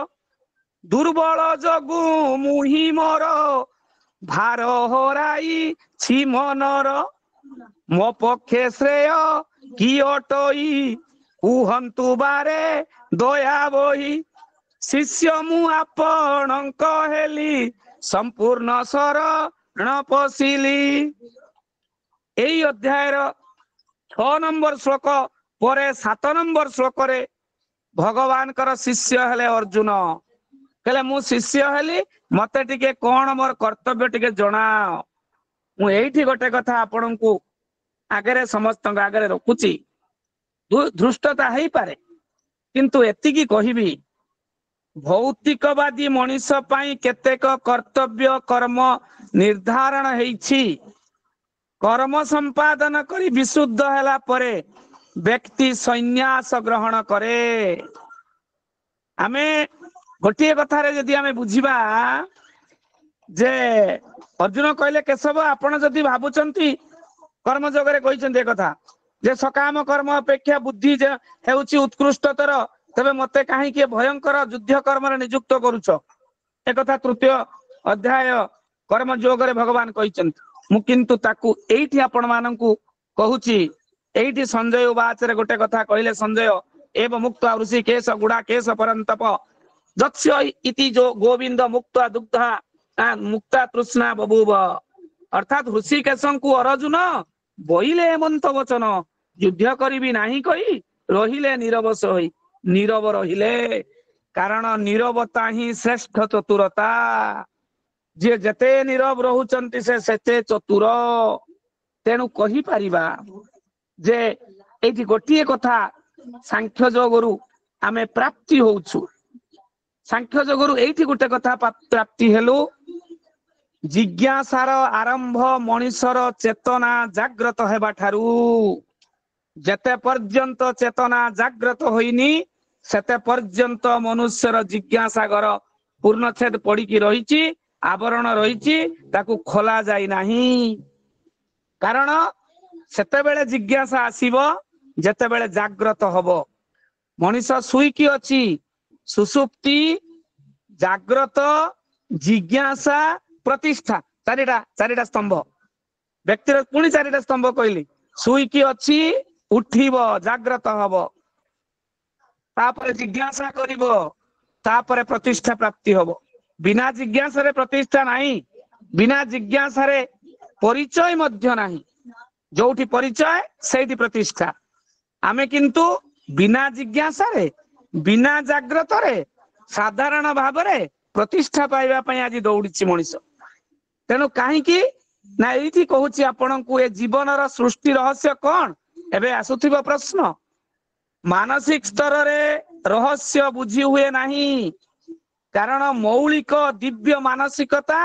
दुर्बल जगु मुहि मोर भार हराई छि मनर मो पक्षे श्रेय कियटई कुहंतु बारे दया बही शिष्य मु आपणक हेली संपूर्ण शरण पशिली। एई अध्यायर 6 नंबर श्लोक परे 7 नंबर श्लोक रे भगवान कर शिष्य हेले अर्जुन कहले मु शिष्य हेली मते टिके कोन मोर कर्तव्य टिके जणाओ। मु एठी गोटे कथा आपन को आगे समस्त आगे रखुची धृष्टता है पारे किंतु एतिकी कहिबी भौतिकवादी मनीष पाई केतेक कर्तव्य कर्म निर्धारण हेछि कर्म संपादन करी विशुद्ध हैला परे व्यक्ति संन्यास ग्रहण करे। आमे गोटे कथा रे यदि आमे बुझिबा जे अर्जुन कहले केशव आपण जदि भाबुचंती कर्म जगरे कहिचंती कथा जे सकाम कर्म अपेक्षा बुद्धि जे हेउची उत्कृष्टतर तबे मते काहे के भयंकर युद्ध कर्म रे नियुक्त करूछ एक कथा तृतीय अध्याय कर्म योग रे भगवान कहिचंती मु किंतु ताकू एठी आपण माननकू कहूची एठी संजय उवाच रे गोटे कथा कहले संजय एव मुक्त ऋषि केश गुड़ा केश परंतप जक्ष्य इति जो गोविंद मुक्त दुग्धा मुक्ता तृष्णा बभूव अर्थात ऋषिकेशंकु अर्जुन बोइले हेमंत वचन युद्ध करी नाही कही रहिले नीरव सही नीरव रहिले कारण नीरवता ही श्रेष्ठ चतुरता जे जते नीरव रहुचंती से सेते चतुर तेणु कही परिबा जे एठी गोटिए कथा सांख्य जोगरु आमे प्राप्ति होउछु सांख्य जोगरु एठी गोटे कथा प्राप्ति हेलु जिज्ञासार आरंभ मनीषर चेतना जाग्रत हेबा ठारू जेते पर्यंत चेतना जाग्रत होइनी सेते पर्यंत मनुष्यर जिज्ञासागर पूर्णच्छेद पड़ी रही आवरण रही ताकू खोला जाई नाही कारण सेते बेले जिज्ञासा आसीबो जेते बेले जाग्रत हबो मनीष सुईकी अछि सुसुप्ति जाग्रत जिज्ञासा प्रतिष्ठा चारिटा स्तंभ व्यक्तिर पुणी चारिटा स्तंभ कहली सुईकी अछि उठिबो जाग्रत हबो तापर जिज्ञासा करिबो तापर प्रतिष्ठा प्राप्ति हबो बिना जिज्ञासा रे प्रतिष्ठा नाही बिना जिज्ञासा रे परिचय मध्य नाही जोठी परिचय सेठी प्रतिष्ठा आमे किंतु बिना जिज्ञासा रे बिना जाग्रत रे साधारण भाव रे प्रतिष्ठा पाइबा पई आज दौड़िछि मनीष तेणु कहीं ना ये कहूँ आपण को ए जीवन सृष्टि रहस्य कौन एबे आसुथिबा प्रश्न मानसिक स्तर रे रहस्य बुझी हुए नहीं कारण मौलिक दिव्य मानसिकता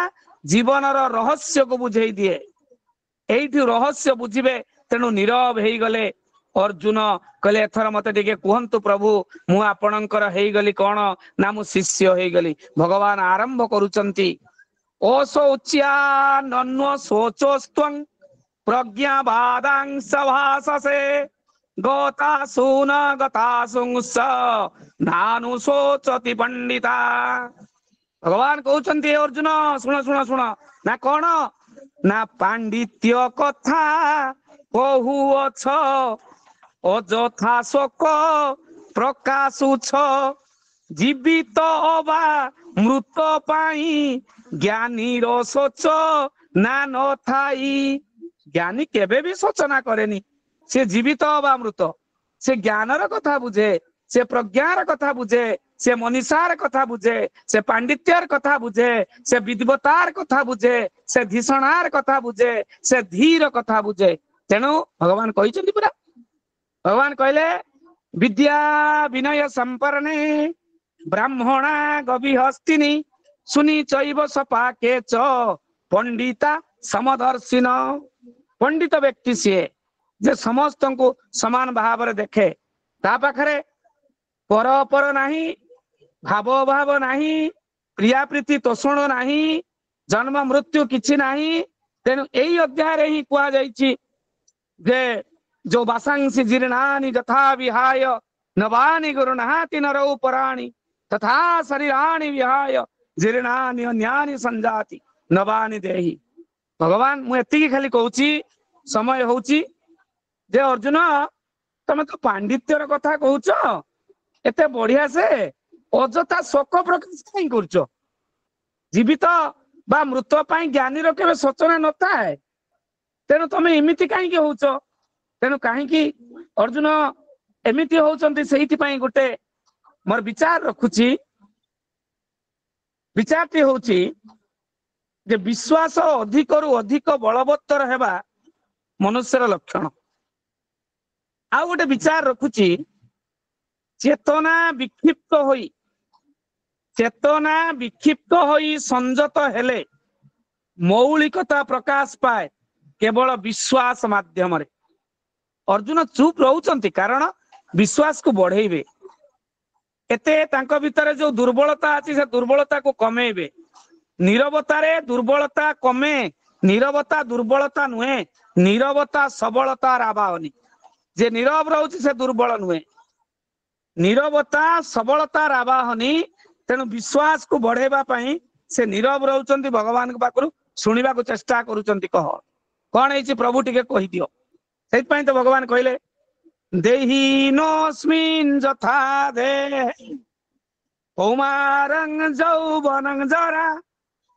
जीवन रहस्य को बुझे दिए एठी रहस्य बुझिबे तेणु नीरव हेई गले अर्जुन कहले एथर मते टिके कहंतु प्रभु मु आपणकर हेई गली कोन ना मु शिष्य हेई गली भगवान आरंभ करूचंती ओशौच्या नन्व शोचोस्त्वं प्रज्ञावादां सभाससे गतासून गतासुंस नानु शोचति पंडिता भगवान कहउचंती अर्जुन सुन सुन सुन ना कोन ना पांडित्य कथा कहुअछ अजथा शोक प्रकाशुछ जीवित अबा मृत पाई ज्ञानी रो सोच ना न थाई ज्ञानी केबे भी सोचना करेनी से जीवित अबा मृत से ज्ञानर कथा बुझे से प्रज्ञार कथा बुझे से मनीषार कथा बुझे से पांडित्यर कथा बुझे से विद्वतार कथा बुझे से धीषणार कथा बुझे से धीर कथा बुझे तेणु भगवान कहते पुरा भगवान कहले विद्या विनय संपरणे ब्राह्मणा गविहस्तिनी सुनी चैव सपाके च पंडिता समदर्शिन। पंडित व्यक्ति सी जे समस्त को समान भाव देखे ता पाखरे पर अपर नाही भाव भाव नाही प्रिया प्रीति तोषण नाही जन्म मृत्यु किछि नाही। तेणु यही अध्याय रे ही कुआ जाइछि जे जो वासांसी जीर्णानि यथा विहाय नवानि गुरुनाहाति नरौ पराणि तथा शरीराणि विहाय जीर्णानि अन्यानि संजाति नवानि देहि। भगवान मु एतिकी खाली कहूची समय होउची जे अर्जुन तमे तो पांडित्यर कथा कहूच एते बढ़िया से अजथा शोक प्रकाश कहीं करछ। जीवित बा मृत पाई ज्ञानी रो केबे सूचना नता है। तेणु तमे एमिति काहे के होउच। तेणु काहे अर्जुन एमिति होउचंती सेहिति पाई गोटे मोर विचार रखुची। विचारटी होउची जे विश्वास अधिक रु अधिक बलवत्तर हेबा मनुष्यर लक्षण। आ गोटे विचार रखुची चेतना विक्षिप्त होई संजत हेले मौलिकता प्रकाश पाए केवल विश्वास माध्यम रे। अर्जुन चुप रहउचंती कारण विश्वास को बढ़ेइबे। एते तांको भितरे जो दुर्बलता अछि से दुर्बलता को कमेइबे। नीरवता रे दुर्बलता कमे। नीरवता दुर्बलता नुहे नीरवता सबलता राबावनी। जे नीरव रहउछि से दुर्बल नुहे नीरवता सबलता राबाहनी। तेणु विश्वास को बढ़ेबा पई से नीरव रहउचंती भगवान के पाखरु सुनिबा को चेष्टा करूचंती। कह कौन है प्रभु टिके कहि दियो। सेति पई तो भगवान कहले देहिनोस्मिन् यथा देहे कौमारं यौवनं जरा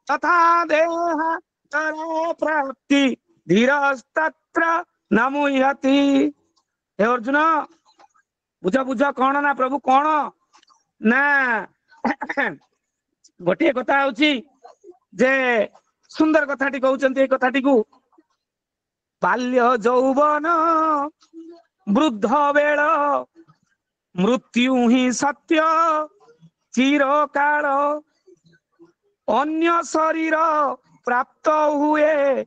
तथा देहा तरा प्राप्ति धीरस्तत्र न मुह्यति। हे अर्जुन बुझ बुझ कौन ना प्रभु कौन ना गोटे कथा होची जे सुंदर कथाटी कहउचंती। ए कथाटी को बाल्य यौवन वृद्ध बेल मृत्यु ही सत्य चिरकाल अन्य शरीर प्राप्त हुए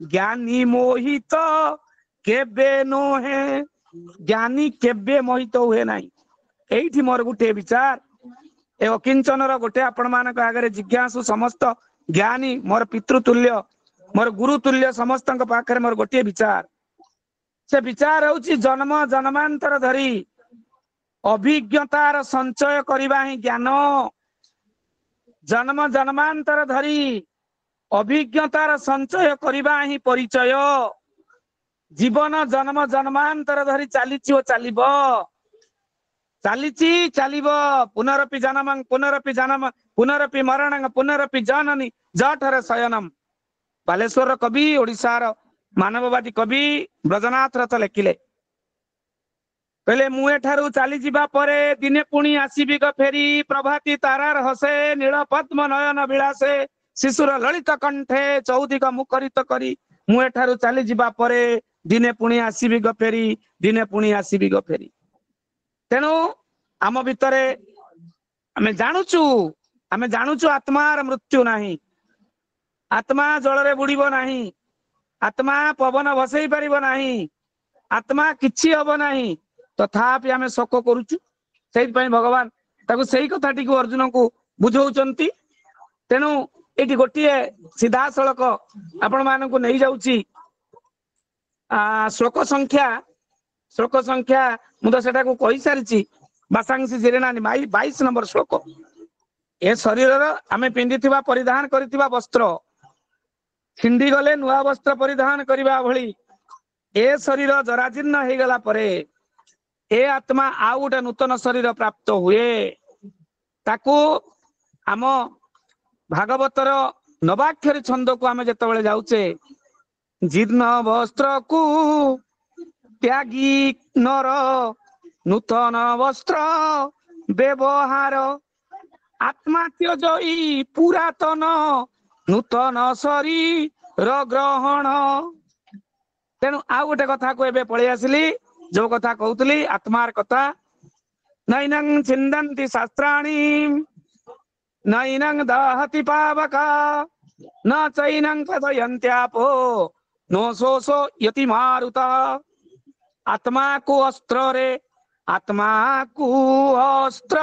ज्ञानी मोहित केबे नोहे। ज्ञानी केबे मोहित हुए नाही। एठी मोर गुटे विचार ए अकिंचनर गोटे आपण मानक आगरे जिज्ञासु समस्त ज्ञानी मोर पितृतुल्य मोर गुरुतुल्य समस्त पाखरे मोर गोटे विचार। से विचार होची जन्म जन्मांतर धरी अभिज्ञतार संचय करिबा ही ज्ञान। जन्म जन्मांतर धरी अभिज्ञतार संचय करिबा ही परिचय। जीवन जन्म जन्मांतर धरी चलीछि ओ चलिबो चलीछि चलिबो पुनरपि जन्मं पुनरपि जन्म पुनरपि मरणं पुनरपि जननी जठर शयनम। बालेश्वर कवि ओडिशार मानववादी कवि ब्रजनाथ रथ लेखिले कहले मु एठारु चली जिबा परे दिने पुणी आसीबि ग फेरी प्रभाती तारार हसे नील पद्म नयन विलासे शिशुर ललित कंठे चौदिग मुखरित करी मु एठारु चली जिबा परे दिने पुणी आसीबि ग फेरी दिने पुणी आसीबि ग फेरी। तेणु आम भितरे आमे जानुचु आत्मार मृत्यु नाही। आत्मा जलरे बुड़ीबो नाही। आत्मा पवन भसई पारिबो नाही। आत्मा किछि हबो नाही। तथापि आमे शोक करूचु। सेहि पई भगवान ताकू सेही कथाटी को अर्जुन को बुझौचंती। तेणु एटी गोटिए सीधा सड़क आपण मान को नहीं जाउची। श्लोक संख्या मु तो सेटा को कहि सारिची वासांसी जीर्णानि 22 नंबर श्लोक। ए शरीर आमे पिंडिथिबा परिधान करिथिबा वस्त्र छिंडी गले नुआ वस्त्र परिधान करिबा भली ए शरीर जराजीर्ण हे गला परे ए आत्मा आउ गोटे नूतन शरीर प्राप्त हुए। ताकू आम भागवतर नवाक्षरी छंद को आमे जेतेबेले जाउचे जीर्ण वस्त्र को त्यागी नर नूतन वस्त्र व्यवहार आत्मा त्यजई पुरातन नूतन शरीर ग्रहण। तेणु आउ गोटे कथा को एबे पळेई आसिली जो कथा कहउतली आत्मार कथा नैनं छिन्दन्ति शास्त्राणि नैनं दहति पावका न चैनं कथयन्त्यापो नो सोसो यति मारुता आत्मा को अस्त्र रे आत्मा को अस्त्र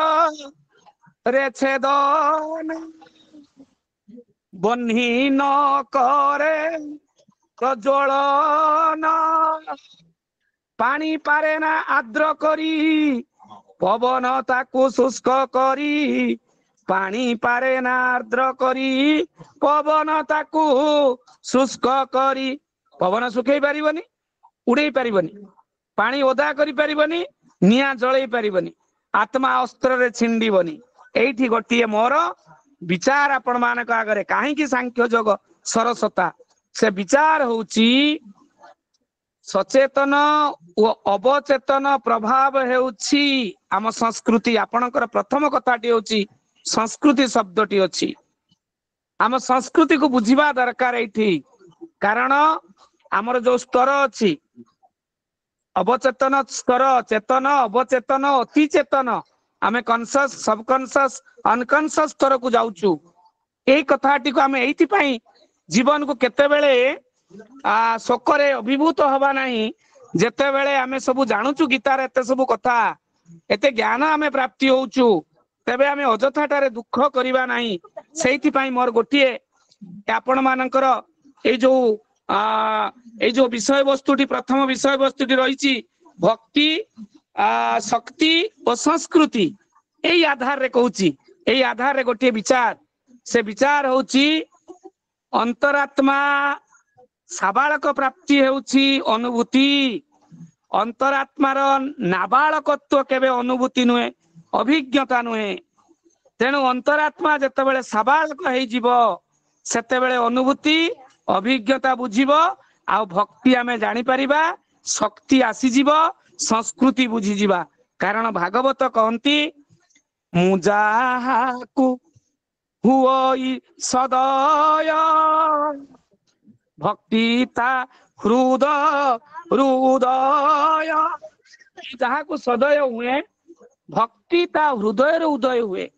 रे छेदन बन्ही न करे प्रज्वलन पानी पारे ना आद्र करी पवन ताकू शुष्क करी पानी पारे ना आर्द्र करी पवन ताकू शुष्क करी पवन सुखई पारिबनी उड़े पारिबनी पानी ओदा करी पारिबनी निया जळई पारिबनी आत्मा अस्त्र रे छिंडीबनी एठी गोटिए मोर विचार आपण मानक आगरे काहे कि सांख्य योग सरसता से विचार होउची सचेतन और अवचेतन प्रभाव हेउची आम संस्कृति आपणकर प्रथम कथाटी होउची संस्कृति शब्दटी अछि आम संस्कृति को बुझिबा दरकार एठी कारण आमर जो स्तर अछि अवचेतन स्तर चेतन अवचेतन अति चेतन आमे कॉन्शियस सबकॉन्शियस अनकॉन्शियस स्तर को जाउचु एई कथाटी को आमे एइति पई जीवन को केते बेले शोकरे अभिभूत हवा नहीं जेते बेले आमे सब जानूचु गीतार एते सब कथा एते ज्ञान आमे प्राप्ति होउचु तेबे आमे अजथाटारे दुख करिबा नहीं सेइति पई मोर गोटिए आपण मानकर ए जो विषय वस्तुटी प्रथम विषय वस्तुटी रहिछि भक्ति शक्ति और संस्कृति एई आधार रे कहूची एई आधार रे गोटिए विचार से विचार होउची अंतरात्मा साबालक प्राप्ति हेउची अनुभूति अंतरात्मार नाबालकत्व केबे अनुभूति नुहे अभिज्ञता नुहे तेणु अंतरात्मा जेतेबेले साबालक हेई जीवो सेतेबेले अनुभूति अभिज्ञता बुझिबो आ भक्ति आमे जानि परिबा शक्ति आसी जीवो संस्कृति बुझी जीवा कारण भागवत कहंती मुजाहाकु हुओई सदय भक्तिता हृदय जहाँ को सदय हुए भक्ति ता हृदय उदय हुए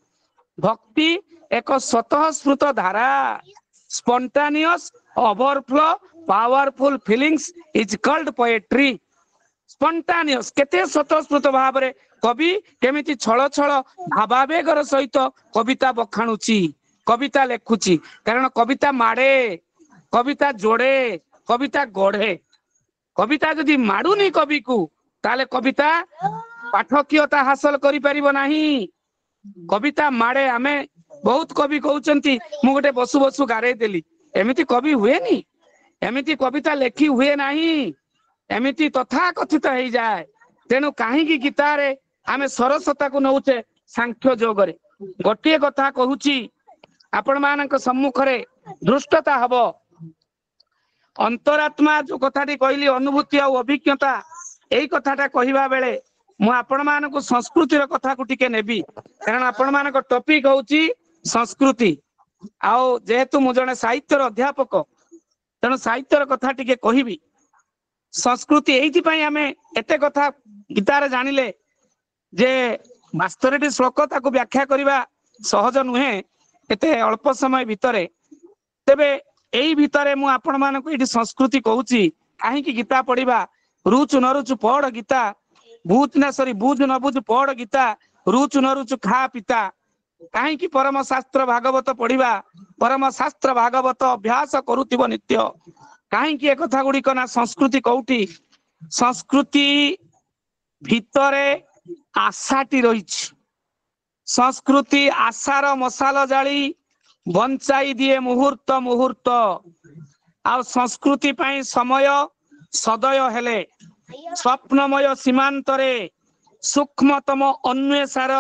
भक्ति एक स्वतः स्फूर्त धारा spontaneous overflow powerful feelings is called poetry spontaneous केते स्वतः स्फूर्त भाव रे कवि केमिति छळ छळ भावावेगर सहित कविता बखाणुची कविता लेखुची कारण कविता माड़े कविता जोड़े कविता गढ़े कविता जदि माडुनी कवि को ताले कविता पाठकीयता हासिल करि परिबो नाही कविता माड़े आमे बहुत कवि कहउचंती मु गोटे बसु बसु गारे देली एमिति कवि हुए नी एमिति कविता लेखी हुए नाही एमिति तथा कथित हेई जाय तेनु काहे की गीता रे आमे सरसता को नउचे सांख्य जोगरे गोटिए कथा कहूची आपण मानक सम्मुखरे दृष्टता हबो अंतरात्मा जो कथाटी कहली अनुभूति और अभिज्ञता एई कथाटा कहिबा बेले मु आपण मानक संस्कृतिर कथा को टिके नेबी कारण आपण मानक टॉपिक होउची संस्कृति आउ जेहेतु मु जने साहित्यर अध्यापक तेणु साहित्यर कथा टिके कहिबी संस्कृति एइथि पई आमे एते कथा गीतारे जानिले जे 72 श्लोक ताको व्याख्या करिबा सहज नुहे एते अल्प समय भितरे तेबे एई भितरे मु आपण मानक एठी संस्कृति कहूची काहे की गीता पढ़िबा रुचु न रुचु पढ़ गीता बुझ ना सॉरी बुझ न बुझ पढ़ गीता रुचु न रुचु खा पिता काहे की परम शास्त्र भागवत पढ़िबा परम शास्त्र भागवत अभ्यास करूतिबो नित्य काहे की एक कथा गुडी कना संस्कृति कौटी संस्कृति भितरे आशाटी रहिछि संस्कृति आशार मसाला जाली बंचाई दिए मुहूर्त मुहूर्त आ संस्कृति पाई समय सदय हेले स्वप्नमय सीमांतरे सूक्ष्मतम अन्वेषार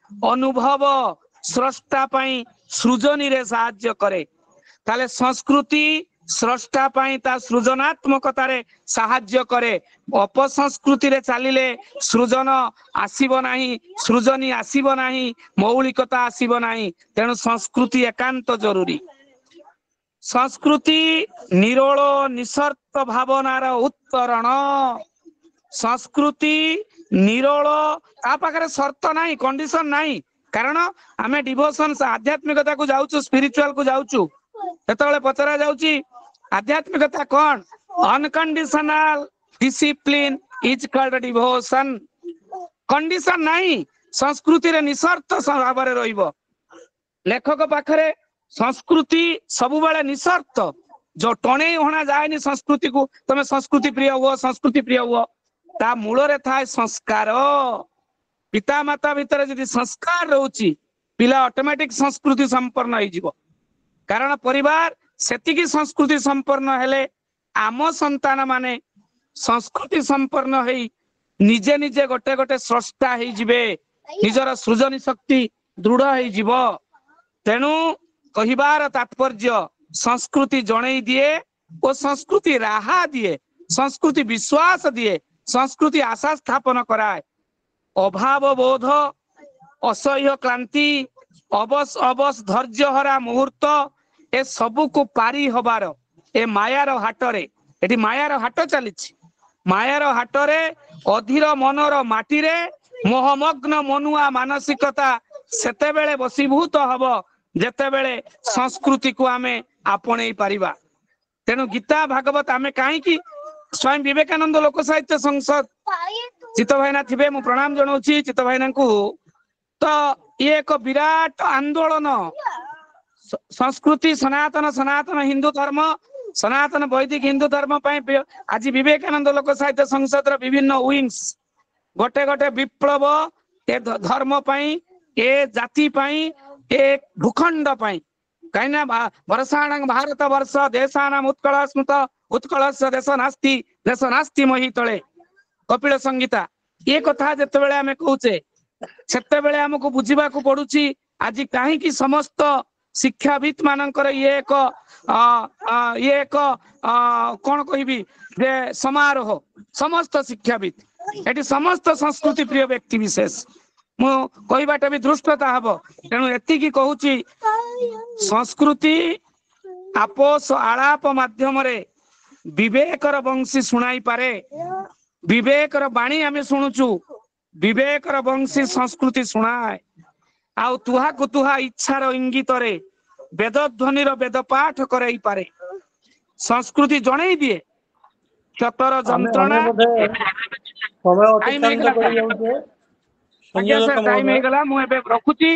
अनुभव स्रष्टा पाई सृजनी रे साहाय्य करे ताले संस्कृति स्रष्टा पाई ता सृजनात्मकता रे साहाय्य करे अपसंस्कृति रे चलिले सृजन आसीबो नाही सृजनी आसीबो नाही मौलिकता आसीबो नाही तेणु संस्कृति एकांत जरूरी संस्कृति निरोल निसर्त भावनार उत्तरण संस्कृति निरोल ता पाखरे शर्त नाही कंडीशन नाही कारण आमे डिवोशन आध्यात्मिकता को जाउछु स्पिरिचुअल को जाउछु सेतबेले पचरा जाउची आध्यात्मिकता कोन unconditional discipline is called devotion condition नाही संस्कृति रे निसर्त भाव रे रहिबो लेखक पाखरे संस्कृति सबु बेले निसर्त जो टणे होना जाएनी संस्कृति को तमे संस्कृति प्रिय हुआ ता मूल रे थाए संस्कार पिता माता भीतर यदि संस्कार रहउची पिला ऑटोमेटिक संस्कृति संपन्न होई जिवो कारण परिवार सेतिकी संस्कृति संपन्न हेले आम संतान माने संस्कृति संपन्न हेई निजे निजे गोटे गोटे स्रष्टा हेई जिवे निजर सृजन शक्ति दृढ़ हेई जिवो तेणु कहिबार तात्पर्य संस्कृति जणई दिए और संस्कृति राहा दिए संस्कृति विश्वास दिए संस्कृति आशा स्थापन कराए अभाव बोध असह्य क्लांति अबस अबस धैर्य हरा मुहूर्त ए सबु को पारी हबार ए मायार हाटरे एठी मायार हाट चली मायार हाटरे अधीर मनर माटीरे मोहमग्न मनुआ मानसिकता सेतेबेले बसीभूत हब जेतेबेले संस्कृति को आमे आपणेई पारिबा तेणु गीता भागवत आमे काहे स्वयं विवेकानंद लोक साहित्य संसद चित्त भाईना थिबे मु प्रणाम जनाउछि चित्त भाईना को तो ये एक विराट आंदोलन संस्कृति सनातन सनातन हिंदू धर्म सनातन वैदिक हिंदू धर्म पई आज विवेकानंद लोक साहित्य संसद रो विभिन्न विंग्स गोटे गोटे विप्लव ए धर्म पई ए जाति पई ए भूखंड पई कहिना वर्षाणां भारत वर्ष देशानां उत्कल स्मृत उत्कलस्य देश नास्ति मही तले कपिल संगीता ये कथा जेतेबेले आमे कहूचे सेतेबेले हमको बुझिबा को पडुची आज काहे कि समस्त शिक्षाविद मानकर ये एक कोन कहिबी जे समारोह समस्त शिक्षाविद एटी समस्त संस्कृति प्रिय व्यक्ति विशेष मु कहिबाटा भी दृष्टता हबो तेणु एतिकी कहूची संस्कृति आपोस आलाप माध्यम रे विवेकर वंशी सुनाई पारे विवेकर बाणी आमे सुनुचु विवेकर वंशी संस्कृति सुनाए आउ तुहा को तुहा इच्छार इंगित रे वेद ध्वनि वेद पाठ करई पारे संस्कृति जणई दिए चतर जंत्रणा टाइम हे गला मु एबे रखुची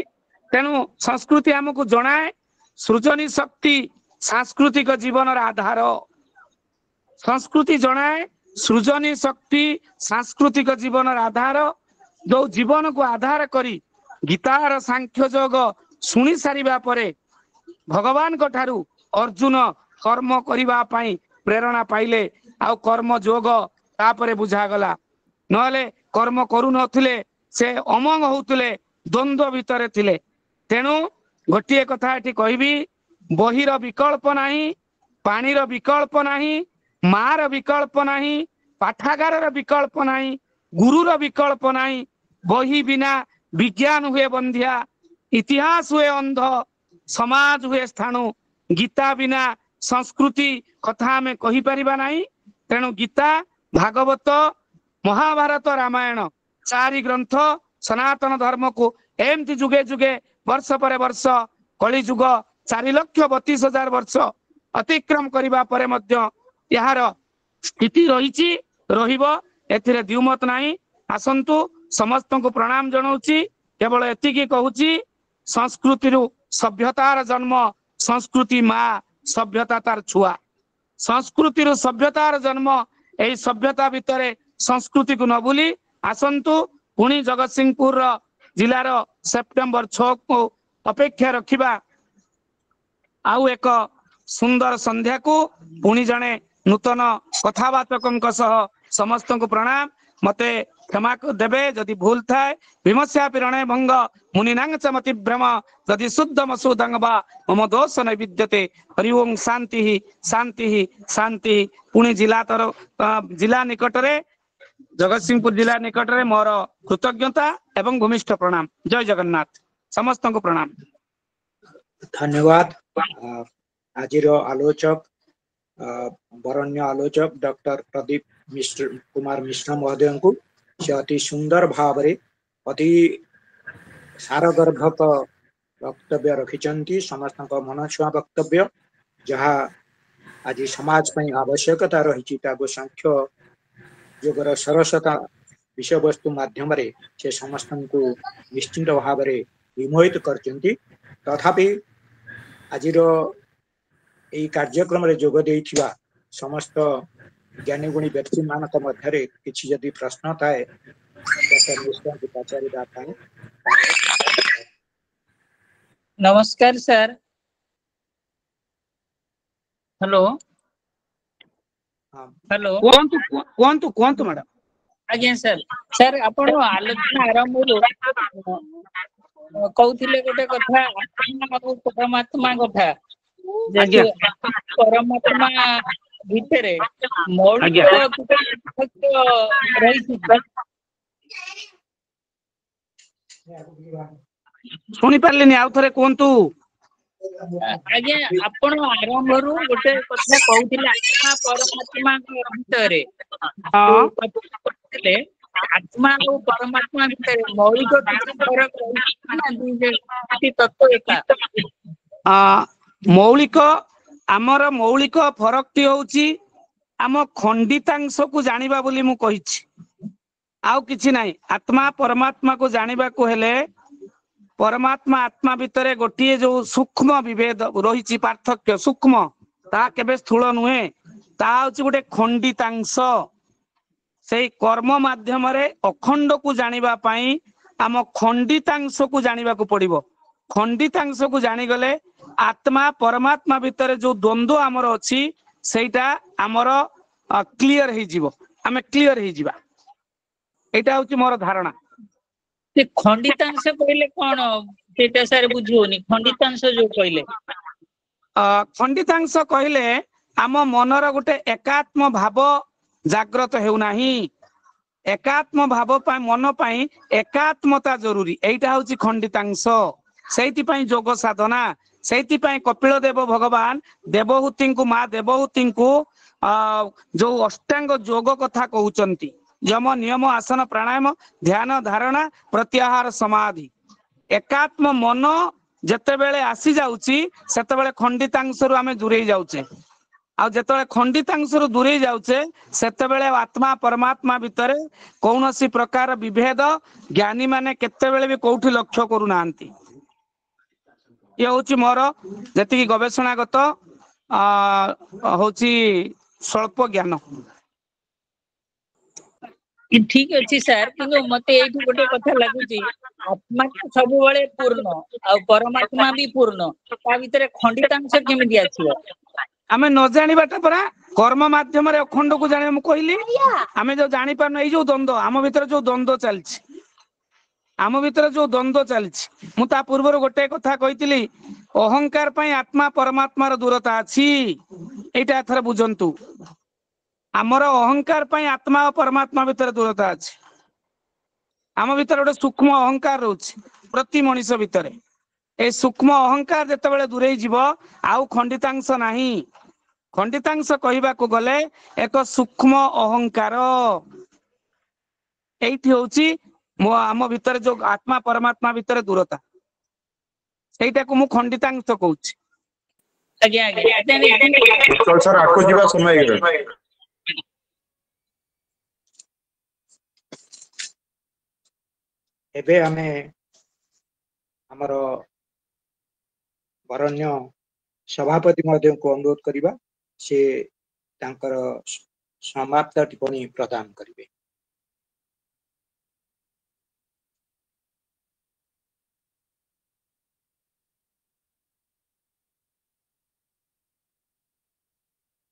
तेणु संस्कृति हमको जणाए सृजनी शक्ति सांस्कृतिक जीवन आधार संस्कृति जणाए सृजनी शक्ति सांस्कृतिक जीवन आधार जो जीवन को आधार करी गीतार सांख्य योग शुणी सारिबा परे भगवान को ठारू अर्जुन कर्म करिबा पाई प्रेरणा पाइले आउ कर्म योग तापरे बुझा गला नहले कर्म करू नथिले से अमंग होउतले द्वंद्व भितरे थिले तेणु गोटिए कथा एठी कहबी बहिर विकल्प नाही पानीर विकल्प नाही मार विकल्प नाही पाठागार विकल्प नाही गुरुर विकल्प नाही बही बिना विज्ञान हुए बंध्या इतिहास हुए अंध समाज हुए स्थाणु गीता बिना संस्कृति कथा में कहि परिबा नाही तेणु गीता भागवत महाभारत रामायण चारि ग्रंथ सनातन धर्म को एमती जुगे जुगे वर्ष पर वर्ष कली जुग 4,32,000 वर्ष अतिक्रम करिबा परे मध्य यार स्थिति रहिछि रहिबो एथिरे द्विमत नाही आसंतु समस्त को प्रणाम जनाउछि केवल एतिकी कहूछि संस्कृति रु सभ्यतार जन्म संस्कृति माँ सभ्यता तार छुआ संस्कृति रु सभ्यतार जन्म एही सभ्यता भितरे संस्कृति को न भूली आसंतु पुणी जगतसिंहपुर जिलार सेप्टेम्बर 6 को अपेक्षा रखिबा आउ एक सुंदर संध्या को पुणी जने नूतन कथावाचक समस्त को प्रणाम मते क्षमा देवे जदि भूल थाए विमस्या पिरणे भंग मुनिनांग च मति भ्रम जदि शुद्ध मसूदंग बा मम दोष न विद्यते हरि ओम शांति शांति शांति पुणी जिला निकटरे जगतसिंहपुर जिला निकटरे मोर कृतज्ञता एवं भूमिष्ठ प्रणाम जय जगन्नाथ समस्त को प्रणाम धन्यवाद आजिर आलोचक बरण्य आलोचक डॉक्टर प्रदीप मिश्र कुमार मिश्र महोदय को से अति सुंदर भाव अति सारगर्भक वक्तव्य रखिंट समस्त मन छुआ वक्तव्य जहाँ आज समाज आवश्यकता रही सांख्य योगर सरसता विषय वस्तु माध्यम से समस्त को निश्चिंत भाव विमोहित करछंती तथापि आज कार्यक्रम रे जोग देइथिबा समस्त ज्ञानी गुणी व्यक्ति मानक मध्य किछि यदि प्रश्न थाए डॉक्टर मिश्र को पचारिबा पई। नमस्कार सर। हेलो हेलो कोंतु कोंतु मैडम। आज्ञा सर सर आपण आलोचना आरंभ कहूथिले गोटे कथा आत्मा और परमात्मा कथा जे परमात्मा भितरे मौलिक रही सुनी पारलिनी आउ थरे कोंतु। आज्ञा आपण आरंभ रु गोटे कथा कहूथिले आत्मा परमात्मा भितरे कहूथिले आत्मा और परमात्मा भितर मौलिक किसी फरक रही तत्व एका मौलिक आमर मौलिक फरक टी होउची आम खंडितांश को जानिबा बोली मु कहिछि आउ किछि नाही। आत्मा परमात्मा को जानिबा को हेले परमात्मा आत्मा भितर गोटे जो सूक्ष्म विभेद रही पार्थक्य सूक्ष्म ता केबे स्थूल नुहे ता होउची गोटे खंडितांश से कर्म माध्यम रे अखंड को जानिबा पई आम खंडितांश को जानिबा को पड़िबो। खंडितांश को जानी गले आत्मा परमात्मा भितर जो द्वंद्व आमर अछि सेटा आमर क्लियर हे जिवो आमे क्लियर हे जिबा एटा होची मोर धारणा। से खंडितांश कहले कोन सेटा सर बुझियोनी खंडितांश जो कहले खंडितांश कहले आम मनर गोटे एकात्म भाव जाग्रत हेउ नाही। एकात्म भाव पाई मन पाई एकात्मता जरूरी एटा होची खंडितांश। सेति पाई जोग साधना सेति पाई कपिल देव भगवान देवहूति को माँ देवहूति को जो अष्टांग जोग कथा कहउचंती यम नियम आसन प्राणायाम ध्यान धारणा प्रत्याहार समाधि एकात्म मन जते बेले आसी जाउची सेते बेले खंडितांश रु आमे दूरेई जाउचे आ जेतबेले खंडितांश रु दूरेई जाउचे सेते बेले आत्मा परमात्मा भितरे कौनसी प्रकार विभेद ज्ञानी माने केते बेले भी कोउठी लक्ष्य करू नांती। ये होची मोर जति गवेषणागत होची स्वल्प ज्ञान। ठीक अछि सर किंतु मते एठी गोटे कथा लागुची आत्मा सब बेले पूर्ण आ परमात्मा भी पूर्ण ता भितरे खंडितांश केमिति आछियो आमे न जानि बाटा परा कर्म माध्यम रे अखंड को जाने मु कहली आमे जो जानि पार नै जो द्वंद्व आम भितर जो द्वंद्व चलछि आम भितर जो द्वंद्व चलछि मु ता पूर्व गोटे कथा कहितली अहंकार पई आत्मा परमात्मा रो दूरता अछि एटा थरे बुझंतु आमर अहंकार पई आत्मा और परमात्मा भितर दूरता अछि। आम भितर गोटे सूक्ष्म अहंकार रोछि प्रति मनुष्य भितर ए सूक्ष्म अहंकार जेतेबेले दूरेई जीव आउ खंडितांश नाही। खंडितांश कहबा को गले एक सूक्ष्म अहंकार एठी होछि मो आम भितर जो आत्मा परमात्मा भितर दूरता सेटा को मु खंडितांश कहउछि। आज्ञा आज्ञा सर आको जीवा समय गेले एबे आमे हमर बरण्य सभापति महोदय को अनुरोध करिबा से तांकर समाप्त टिप्पणी प्रदान करिवे।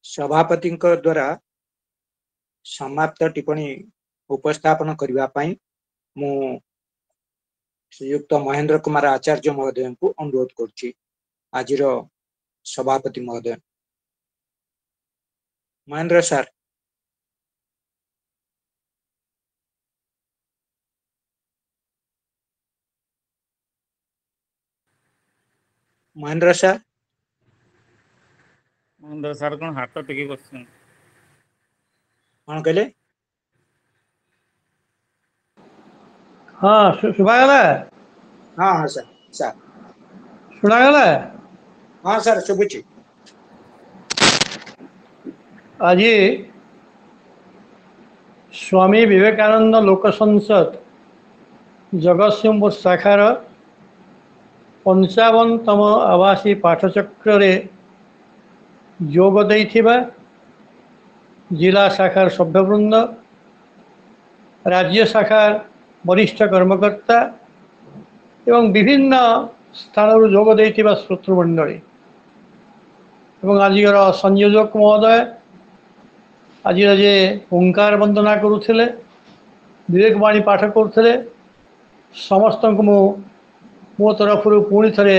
सभापति द्वारा समाप्त टिप्पणी उपस्थापन करबा पई मु श्रीयुक्त महेंद्र कुमार आचार्य महोदय को अनुरोध करछि। आजिर सभापति महोदय Mahendra sir. Mahendra sir Mahendra sir କ'ଣ ହାତ ଟେକି ବସିଛନ୍ତି? କ'ଣ କହିଲେ? ହଁ ଶୁଭାଗଲା? ହଁ ହଁ ସାର୍ ସାର୍ ଶୁଣାଗଲା? ହଁ ସାର୍ ଶୁଭୁଛି। ଆଜି ସ୍ୱାମୀ ବିବେକାନନ୍ଦ ଲୋକ ସଂସଦ ଜଗତସିଂହପୁର ଶାଖାର 55ତମ ଆବାସୀ ପାଠଚକ୍ରରେ ଯୋଗ ଦେଇଥିବା ଜିଲ୍ଲା ଶାଖାର ସଭ୍ୟବୃନ୍ଦ, ରାଜ୍ୟ ଶାଖାର ବରିଷ୍ଠ କର୍ମକର୍ତ୍ତା ଏବଂ ବିଭିନ୍ନ ସ୍ଥାନରୁ ଯୋଗ ଦେଇଥିବା ଶ୍ରୋତୃମଣ୍ଡଳୀ ଏବଂ ଆଜିର ସଂଯୋଜକ ମହୋଦୟ, ଆଜିର ଯେ ଓଙ୍କାର ବନ୍ଦନା କରୁଥିଲେ, ବିବେକବାଣୀ ପାଠ କରୁଥିଲେ, ସମସ୍ତଙ୍କୁ ମୁଁ ମୋ ତରଫରୁ ପୁଣି ଥରେ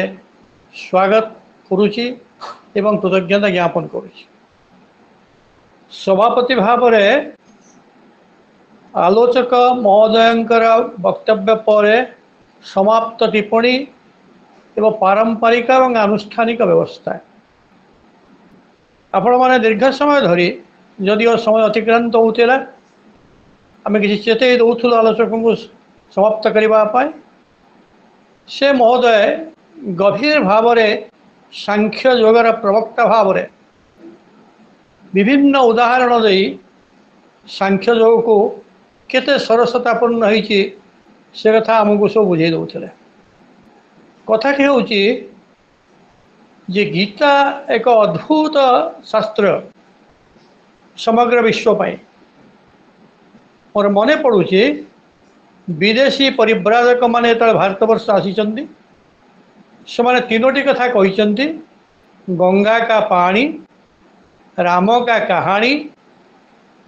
ସ୍ୱାଗତ କରୁଛି ଏବଂ କୃତଜ୍ଞତା ଜ୍ଞାପନ କରୁଛି। ସଭାପତି ଭାବରେ ଆଲୋଚକ ମହୋଦୟଙ୍କର ବକ୍ତବ୍ୟ ପରେ ସମାପ୍ତ ଟିପ୍ପଣୀ ଏବଂ ପାରମ୍ପରିକ ଏବଂ ଆନୁଷ୍ଠାନିକ ବ୍ୟବସ୍ଥା। ଆପଣମାନେ ଦୀର୍ଘ ସମୟ ଧରି ଯଦିଓ ସମୟ ଅତିକ୍ରାନ୍ତ ହେଉଥିଲା, ଆମେ କିଛି ଚେତାଇ ଦେଉଥିଲୁ ଆଲୋଚକଙ୍କୁ ସମାପ୍ତ କରିବା ପାଇଁ। ସେ ମହୋଦୟ ଗଭୀର ଭାବରେ ସାଂଖ୍ୟ ଯୋଗର ପ୍ରବକ୍ତା ଭାବରେ ବିଭିନ୍ନ ଉଦାହରଣ ଦେଇ ସାଂଖ୍ୟ ଯୋଗକୁ କେତେ ସରସତାପୂର୍ଣ୍ଣ ହୋଇଛି ସେ କଥା ଆମକୁ ସବୁ ବୁଝାଇ ଦେଉଥିଲେ। କଥାଟି ହେଉଛି ଯେ ଗୀତା ଏକ ଅଦ୍ଭୁତ ଶାସ୍ତ୍ର ସମଗ୍ର ବିଶ୍ୱ ପାଇଁ। ମୋର ମନେ ପଡ଼ୁଛି ବିଦେଶୀ ପରିବ୍ରାଜକ ମାନେ ଯେତେବେଳେ ଭାରତବର୍ଷ ଆସିଛନ୍ତି, ସେମାନେ ତିନୋଟି କଥା କହିଛନ୍ତି, ଗଙ୍ଗା କା ପାଣି, ରାମ କା କାହାଣୀ,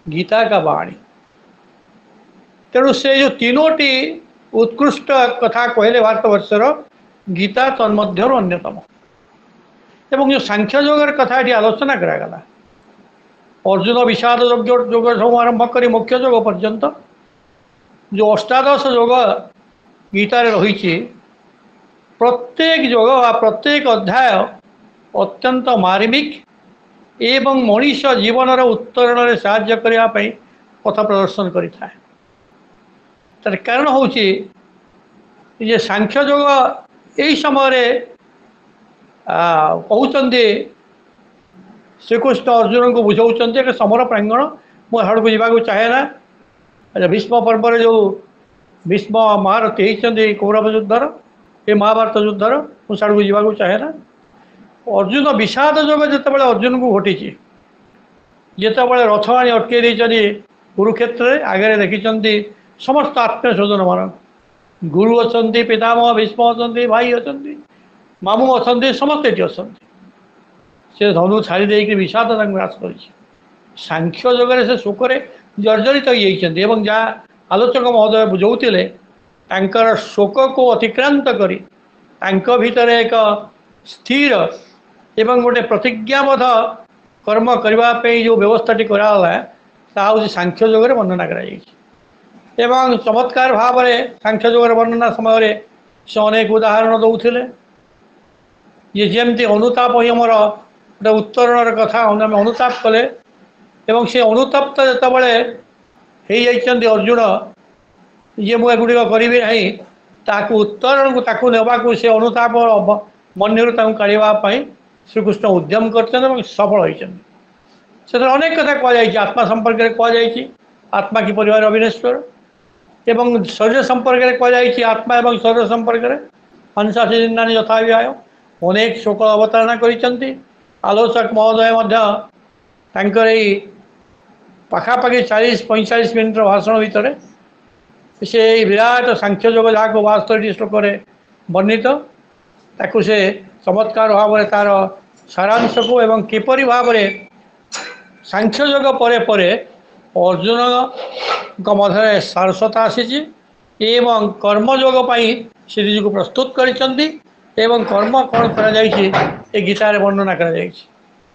ଗୀତା କା ବାଣୀ। ତେଣୁ ସେ ଯେଉଁ ତିନୋଟି ଉତ୍କୃଷ୍ଟ କଥା କହିଲେ ଭାରତବର୍ଷର, ଗୀତା ତନ୍ମଧ୍ୟରୁ ଅନ୍ୟତମ। ଏବଂ ଯେଉଁ ସାଂଖ୍ୟ ଯୋଗର କଥା ଏଠି ଆଲୋଚନା କରାଗଲା, ଅର୍ଜୁନ ବିଷାଦ ଯୋଗ ସବୁ ଆରମ୍ଭ କରି ମୁଖ୍ୟ ଯୋଗ ପର୍ଯ୍ୟନ୍ତ ଯେଉଁ ଅଷ୍ଟାଦଶ ଯୋଗ ଗୀତାରେ ରହିଛି, ପ୍ରତ୍ୟେକ ଯୋଗ ବା ପ୍ରତ୍ୟେକ ଅଧ୍ୟାୟ ଅତ୍ୟନ୍ତ ମାର୍ମିକ ଏବଂ ମଣିଷ ଜୀବନର ଉତ୍ତରଣରେ ସାହାଯ୍ୟ କରିବା ପାଇଁ ପଥ ପ୍ରଦର୍ଶନ କରିଥାଏ। ତାର କାରଣ ହେଉଛି ଯେ ସାଂଖ୍ୟ ଯୋଗ ଏହି ସମୟରେ କହୁଛନ୍ତି, ଶ୍ରୀକୃଷ୍ଣ ଅର୍ଜୁନଙ୍କୁ ବୁଝାଉଛନ୍ତି ଏକ ସମର ପ୍ରାଙ୍ଗଣ, ମୁଁ ଏହାଡ଼କୁ ଯିବାକୁ ଚାହେଁ ନା। ଭୀଷ୍ମ ପର୍ବରେ ଯେଉଁ ଭୀଷ୍ମ ମହାରଥୀ ହେଇଛନ୍ତି କୌରବ ଯୁଦ୍ଧର, ଏ ମହାଭାରତ ଯୁଦ୍ଧର, ମୁଁ ସିଆଡ଼କୁ ଯିବାକୁ ଚାହେଁ ନା। ଅର୍ଜୁନ ବିଷାଦ ଯୋଗ ଯେତେବେଳେ ଅର୍ଜୁନଙ୍କୁ ଘଟିଛି, ଯେତେବେଳେ ରଥ ଆଣି ଅଟକେଇ ଦେଇଛନ୍ତି କୁରୁକ୍ଷେତ୍ରରେ, ଆଗରେ ଦେଖିଛନ୍ତି ସମସ୍ତ ଆତ୍ମୀୟ ସ୍ୱଜନମାନ, ଗୁରୁ ଅଛନ୍ତି, ପିତାମହ ଭୀଷ୍ମ ଅଛନ୍ତି, ଭାଇ ଅଛନ୍ତି, ମାମୁଁ ଅଛନ୍ତି, ସମସ୍ତେ ଏଠି ଅଛନ୍ତି। ସେ ଧନୁ ଛାଡ଼ି ଦେଇକି ବିଷାଦ ତାଙ୍କୁ ଗ୍ରାସ କରିଛି। ସାଂଖ୍ୟ ଯୋଗରେ ସେ ଶୋକରେ ଜର୍ଜରିତ ହୋଇଯାଇଛନ୍ତି ଏବଂ ଯାହା ଆଲୋଚକ ମହୋଦୟ ବୁଝାଉଥିଲେ, ତାଙ୍କର ଶୋକକୁ ଅତିକ୍ରାନ୍ତ କରି ତାଙ୍କ ଭିତରେ ଏକ ସ୍ଥିର ଏବଂ ଗୋଟେ ପ୍ରତିଜ୍ଞାବଦ୍ଧ କର୍ମ କରିବା ପାଇଁ ଯେଉଁ ବ୍ୟବସ୍ଥାଟି କରାଗଲା, ତାହା ହେଉଛି ସାଂଖ୍ୟ ଯୋଗରେ ବର୍ଣ୍ଣନା କରାଯାଇଛି। ଏବଂ ଚମତ୍କାର ଭାବରେ ସାଂଖ୍ୟ ଯୋଗର ବର୍ଣ୍ଣନା ସମୟରେ ସେ ଅନେକ ଉଦାହରଣ ଦେଉଥିଲେ। ଯେ ଯେମିତି ଅନୁତାପ ହିଁ ଆମର ଗୋଟେ ଉତ୍ତରଣର କଥା, ଆମେ ଅନୁତାପ କଲେ ଏବଂ ସେ ଅନୁତପ୍ତ ଯେତେବେଳେ ହେଇଯାଇଛନ୍ତି ଅର୍ଜୁନ, ଯେ ମୁଁ ଏଗୁଡ଼ିକ କରିବି ନାହିଁ, ତାକୁ ଉତ୍ତରଣକୁ ତାକୁ ନେବାକୁ ସେ ଅନୁତାପ ମନ୍ୟରୁ ତାଙ୍କୁ କାଢ଼ିବା ପାଇଁ ଶ୍ରୀକୃଷ୍ଣ ଉଦ୍ୟମ କରିଛନ୍ତି ଏବଂ ସଫଳ ହୋଇଛନ୍ତି। ସେଥିରେ ଅନେକ କଥା କୁହାଯାଇଛି। ଆତ୍ମା ସମ୍ପର୍କରେ କୁହାଯାଇଛି, ଆତ୍ମା କିପରି ଭାବରେ ଅବିନଶ୍ୱର, ଏବଂ ଶରୀର ସମ୍ପର୍କରେ କୁହାଯାଇଛି, ଆତ୍ମା ଏବଂ ଶରୀର ସମ୍ପର୍କରେ ହଂସାସି ଜିନ୍ନାନି ଯଥା ବିହାୟ ଅନେକ ଶୋକ ଅବତାରଣା କରିଛନ୍ତି। ଆଲୋଚକ ମହୋଦୟ ମଧ୍ୟ ତାଙ୍କର ଏଇ ପାଖାପାଖି 40-45 ମିନିଟ୍ର ଭାଷଣ ଭିତରେ ସେ ଏଇ ବିରାଟ ସାଂଖ୍ୟ ଯୋଗ ଯାହାକୁ 72ଟି ଶ୍ଲୋକରେ ବର୍ଣ୍ଣିତ, ତାକୁ ସେ ଚମତ୍କାର ଭାବରେ ତା'ର ସାରାଂଶକୁ ଏବଂ କିପରି ଭାବରେ ସାଂଖ୍ୟ ଯୋଗ ପରେ ପରେ ଅର୍ଜୁନଙ୍କ ମଧ୍ୟରେ ସାରସତା ଆସିଛି ଏବଂ କର୍ମଯୋଗ ପାଇଁ ସେ ନିଜକୁ ପ୍ରସ୍ତୁତ କରିଛନ୍ତି ଏବଂ କର୍ମ କ'ଣ କରାଯାଇଛି ଏ ଗୀତାରେ ବର୍ଣ୍ଣନା କରାଯାଇଛି।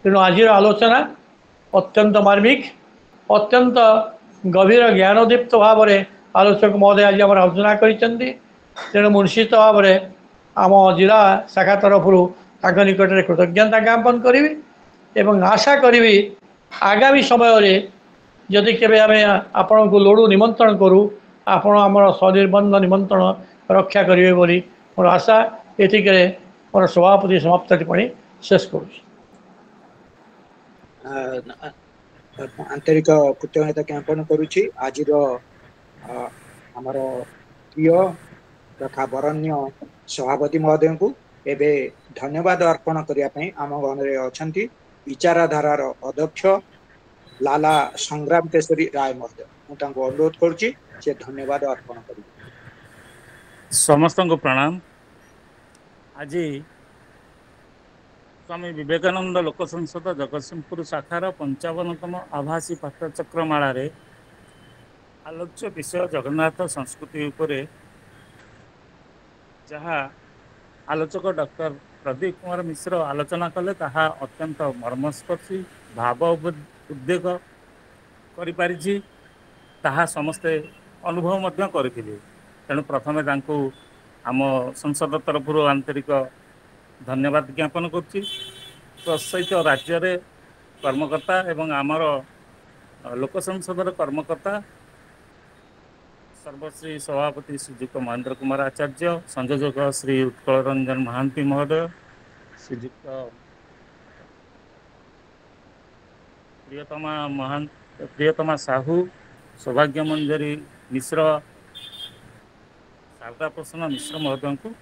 ତେଣୁ ଆଜିର ଆଲୋଚନା ଅତ୍ୟନ୍ତ ମାର୍ମିକ, ଅତ୍ୟନ୍ତ ଗଭୀର ଜ୍ଞାନଦୀପ୍ତ ଭାବରେ ଆଲୋଚକ ମହୋଦୟ ଆଜି ଆମର ଆଲୋଚନା କରିଛନ୍ତି। ତେଣୁ ମୁଁ ନିଶ୍ଚିତ ଭାବରେ ଆମ ଜିଲ୍ଲା ଶାଖା ତରଫରୁ ତାଙ୍କ ନିକଟରେ କୃତଜ୍ଞତା ଜ୍ଞାପନ କରିବି ଏବଂ ଆଶା କରିବି ଆଗାମୀ ସମୟରେ ଯଦି କେବେ ଆମେ ଆପଣଙ୍କୁ ଲୋଡ଼ୁ ନିମନ୍ତ୍ରଣ କରୁ ଆପଣ ଆମର ସନିର୍ବନ୍ଧ ନିମନ୍ତ୍ରଣ ରକ୍ଷା କରିବେ ବୋଲି ମୋର ଆଶା। ଏତିକିରେ ମୋର ସଭାପତି ସମାପ୍ତ ଟିପ୍ପଣୀ ଶେଷ କରୁଛି। ଆନ୍ତରିକ କୃତଜ୍ଞତା ଜ୍ଞାପନ କରୁଛି ଆଜିର ଆମର ପ୍ରିୟ ତଥା ବରଣ୍ୟ ସଭାପତି ମହୋଦୟଙ୍କୁ। ଏବେ ଧନ୍ୟବାଦ ଅର୍ପଣ କରିବା ପାଇଁ ଆମ ଗଣରେ ଅଛନ୍ତି ବିଚାରଧାରାର ଅଧ୍ୟକ୍ଷ ଲାଲା ସଂଗ୍ରାମ କେଶରୀ ରାୟ ମହୋଦୟ। ମୁଁ ତାଙ୍କୁ ଅନୁରୋଧ କରୁଛି ସେ ଧନ୍ୟବାଦ ଅର୍ପଣ କରିବେ। ସମସ୍ତଙ୍କୁ ପ୍ରଣାମ। ଆଜି ସ୍ୱାମୀ ବିବେକାନନ୍ଦ ଲୋକ ସଂସଦ ଜଗତସିଂହପୁର ଶାଖାର 55ତମ ଆଭାସୀ ପାଠଚକ୍ରମାଳାରେ ଆଲୋଚ୍ୟ ବିଷୟ ଜଗନ୍ନାଥ ସଂସ୍କୃତି ଉପରେ ଯାହା ଆଲୋଚକ ଡକ୍ଟର ପ୍ରଦୀପ କୁମାର ମିଶ୍ର ଆଲୋଚନା କଲେ ତାହା ଅତ୍ୟନ୍ତ ମର୍ମସ୍ପର୍ଶୀ ଭାବ ଉଦ୍ବେଗ କରିପାରିଛି। ତାହା ସମସ୍ତେ ଅନୁଭବ ମଧ୍ୟ କରିଥିଲେ। ତେଣୁ ପ୍ରଥମେ ତାଙ୍କୁ ଆମ ସଂସଦ ତରଫରୁ ଆନ୍ତରିକ ଧନ୍ୟବାଦ ଜ୍ଞାପନ କରୁଛି। ତତ୍ସହିତ ରାଜ୍ୟରେ କର୍ମକର୍ତ୍ତା ଏବଂ ଆମର ଲୋକ ସଂସଦର କର୍ମକର୍ତ୍ତା ସର୍ବଶ୍ରୀ ସଭାପତି ଶ୍ରୀଯୁକ୍ତ ମହେନ୍ଦ୍ର କୁମାର ଆଚାର୍ଯ୍ୟ, ସଂଯୋଜକ ଶ୍ରୀ ଉତ୍କଳ ରଞ୍ଜନ ମହାନ୍ତି ମହୋଦୟ, ଶ୍ରୀଯୁକ୍ତ ପ୍ରିୟତମା ସାହୁ, ସୌଭାଗ୍ୟ ମଞ୍ଜରୀ ମିଶ୍ର, ଶାରଦା ପ୍ରସନ୍ନ ମିଶ୍ର ମହୋଦୟଙ୍କୁ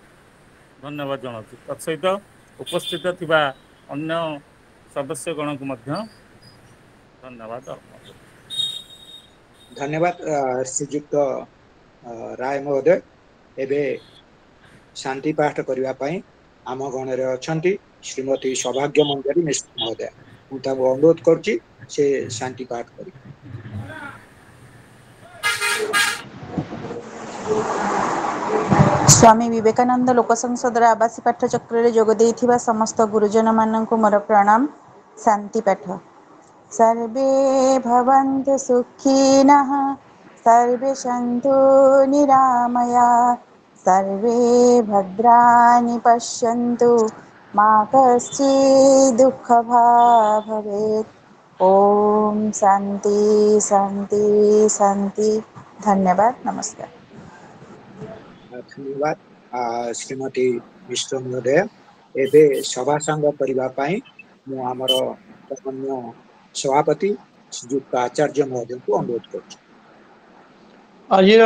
ଧନ୍ୟବାଦ ଜଣାଉଛି। ତତ୍ସହିତ ଉପସ୍ଥିତ ଥିବା ଅନ୍ୟ ସଦସ୍ୟଗଣଙ୍କୁ ମଧ୍ୟ ଧନ୍ୟବାଦ ଅର୍ପଣ କରୁଛି। ଧନ୍ୟବାଦ ଶ୍ରୀଯୁକ୍ତ ରାୟ ମହୋଦୟ। ଏବେ ଶାନ୍ତି ପାଠ କରିବା ପାଇଁ ଆମ ଗଣରେ ଅଛନ୍ତି ଶ୍ରୀମତୀ ସୌଭାଗ୍ୟ ମଞ୍ଜରୀ ମିଶ୍ର ମହୋଦୟ। ମୁଁ ତାଙ୍କୁ ଅନୁରୋଧ କରୁଛି ସେ ଶାନ୍ତି ପାଠ କରିବେ। ସ୍ୱାମୀ ବିବେକାନନ୍ଦ ଲୋକ ସଂସଦର ଆବାସୀ ପାଠଚକ୍ରରେ ଯୋଗ ଦେଇଥିବା ସମସ୍ତ ଗୁରୁଜନମାନଙ୍କୁ ମୋର ପ୍ରଣାମ। ଶାନ୍ତି ପାଠ। ସର୍ବେ ଭବନ୍ତୁ ସୁଖିନଃ, ସର୍ବେ ସନ୍ତୁ ନିରାମୟା, ସର୍ବେ ଭଦ୍ରାଣି ପଶ୍ୟନ୍ତୁ, ମା କଶ୍ଚିତ୍ ଦୁଃଖ ଭାଗ୍ ଭବେତ୍। ଓମ୍ ଶାନ୍ତି ଶାନ୍ତି ଶାନ୍ତି। ଧନ୍ୟବାଦ, ନମସ୍କାର। ଧନ୍ୟବାଦ ଶ୍ରୀମତୀ ମିଶ୍ର ମହୋଦୟ। ଏବେ ସଭା ସାଙ୍ଗ କରିବା ପାଇଁ ମୁଁ ଆମର ଅନ୍ୟ ସଭାପତି ଶ୍ରୀଯୁକ୍ତ ଆଚାର୍ଯ୍ୟ ମହୋଦୟଙ୍କୁ ଅନୁରୋଧ କରୁଛି। ଆଜିର